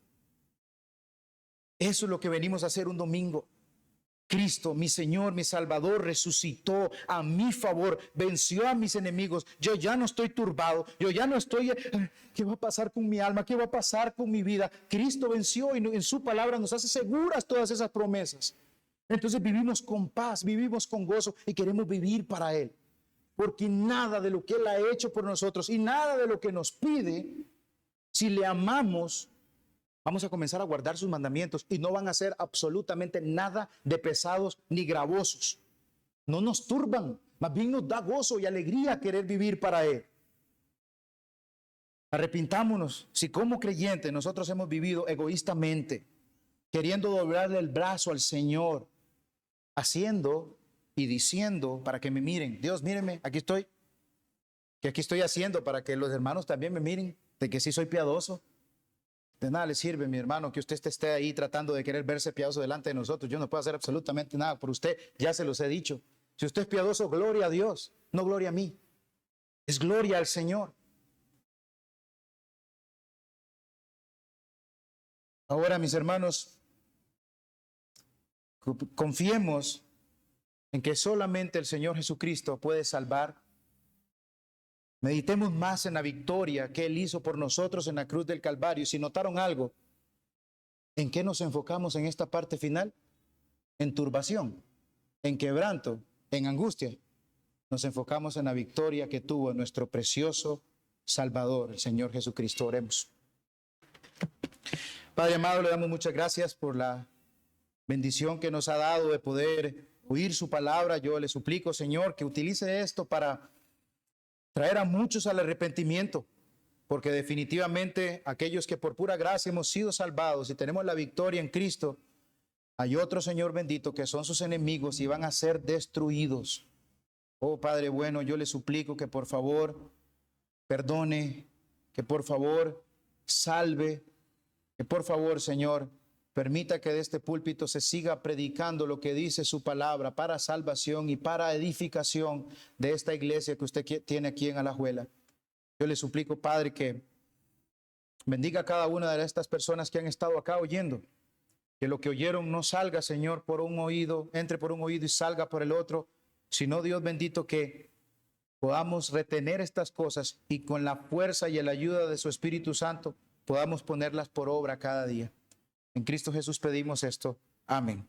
Eso es lo que venimos a hacer un domingo. Cristo, mi Señor, mi Salvador, resucitó a mi favor, venció a mis enemigos. Yo ya no estoy turbado, yo ya no estoy, ¿qué va a pasar con mi alma? ¿Qué va a pasar con mi vida? Cristo venció y en su palabra nos hace seguras todas esas promesas. Entonces vivimos con paz, vivimos con gozo y queremos vivir para Él. Porque nada de lo que Él ha hecho por nosotros y nada de lo que nos pide, si le amamos, vamos a comenzar a guardar sus mandamientos y no van a ser absolutamente nada de pesados ni gravosos. No nos turban, más bien nos da gozo y alegría querer vivir para Él. Arrepintámonos si como creyentes nosotros hemos vivido egoístamente, queriendo doblarle el brazo al Señor, haciendo y diciendo para que me miren. Dios, míreme, aquí estoy. Que aquí estoy haciendo para que los hermanos también me miren, de que sí soy piadoso. De nada le sirve, mi hermano, que usted esté ahí tratando de querer verse piadoso delante de nosotros. Yo no puedo hacer absolutamente nada por usted, ya se los he dicho. Si usted es piadoso, gloria a Dios, no gloria a mí. Es gloria al Señor. Ahora, mis hermanos, confiemos en que solamente el Señor Jesucristo puede salvar. Meditemos más en la victoria que Él hizo por nosotros en la cruz del Calvario. Si notaron algo, ¿en qué nos enfocamos en esta parte final? En turbación, en quebranto, en angustia. Nos enfocamos en la victoria que tuvo nuestro precioso Salvador, el Señor Jesucristo. Oremos. Padre amado, le damos muchas gracias por la bendición que nos ha dado de poder oír su palabra. Yo le suplico, Señor, que utilice esto para traer a muchos al arrepentimiento, porque definitivamente aquellos que por pura gracia hemos sido salvados y tenemos la victoria en Cristo, hay otro, Señor bendito, que son sus enemigos y van a ser destruidos. Oh Padre bueno, yo le suplico que por favor perdone, que por favor salve, que por favor, Señor, permita que de este púlpito se siga predicando lo que dice su palabra para salvación y para edificación de esta iglesia que usted tiene aquí en Alajuela. Yo le suplico, Padre, que bendiga a cada una de estas personas que han estado acá oyendo. Que lo que oyeron no salga, Señor, por un oído, entre por un oído y salga por el otro, sino, Dios bendito, que podamos retener estas cosas y con la fuerza y la ayuda de su Espíritu Santo podamos ponerlas por obra cada día. En Cristo Jesús pedimos esto. Amén.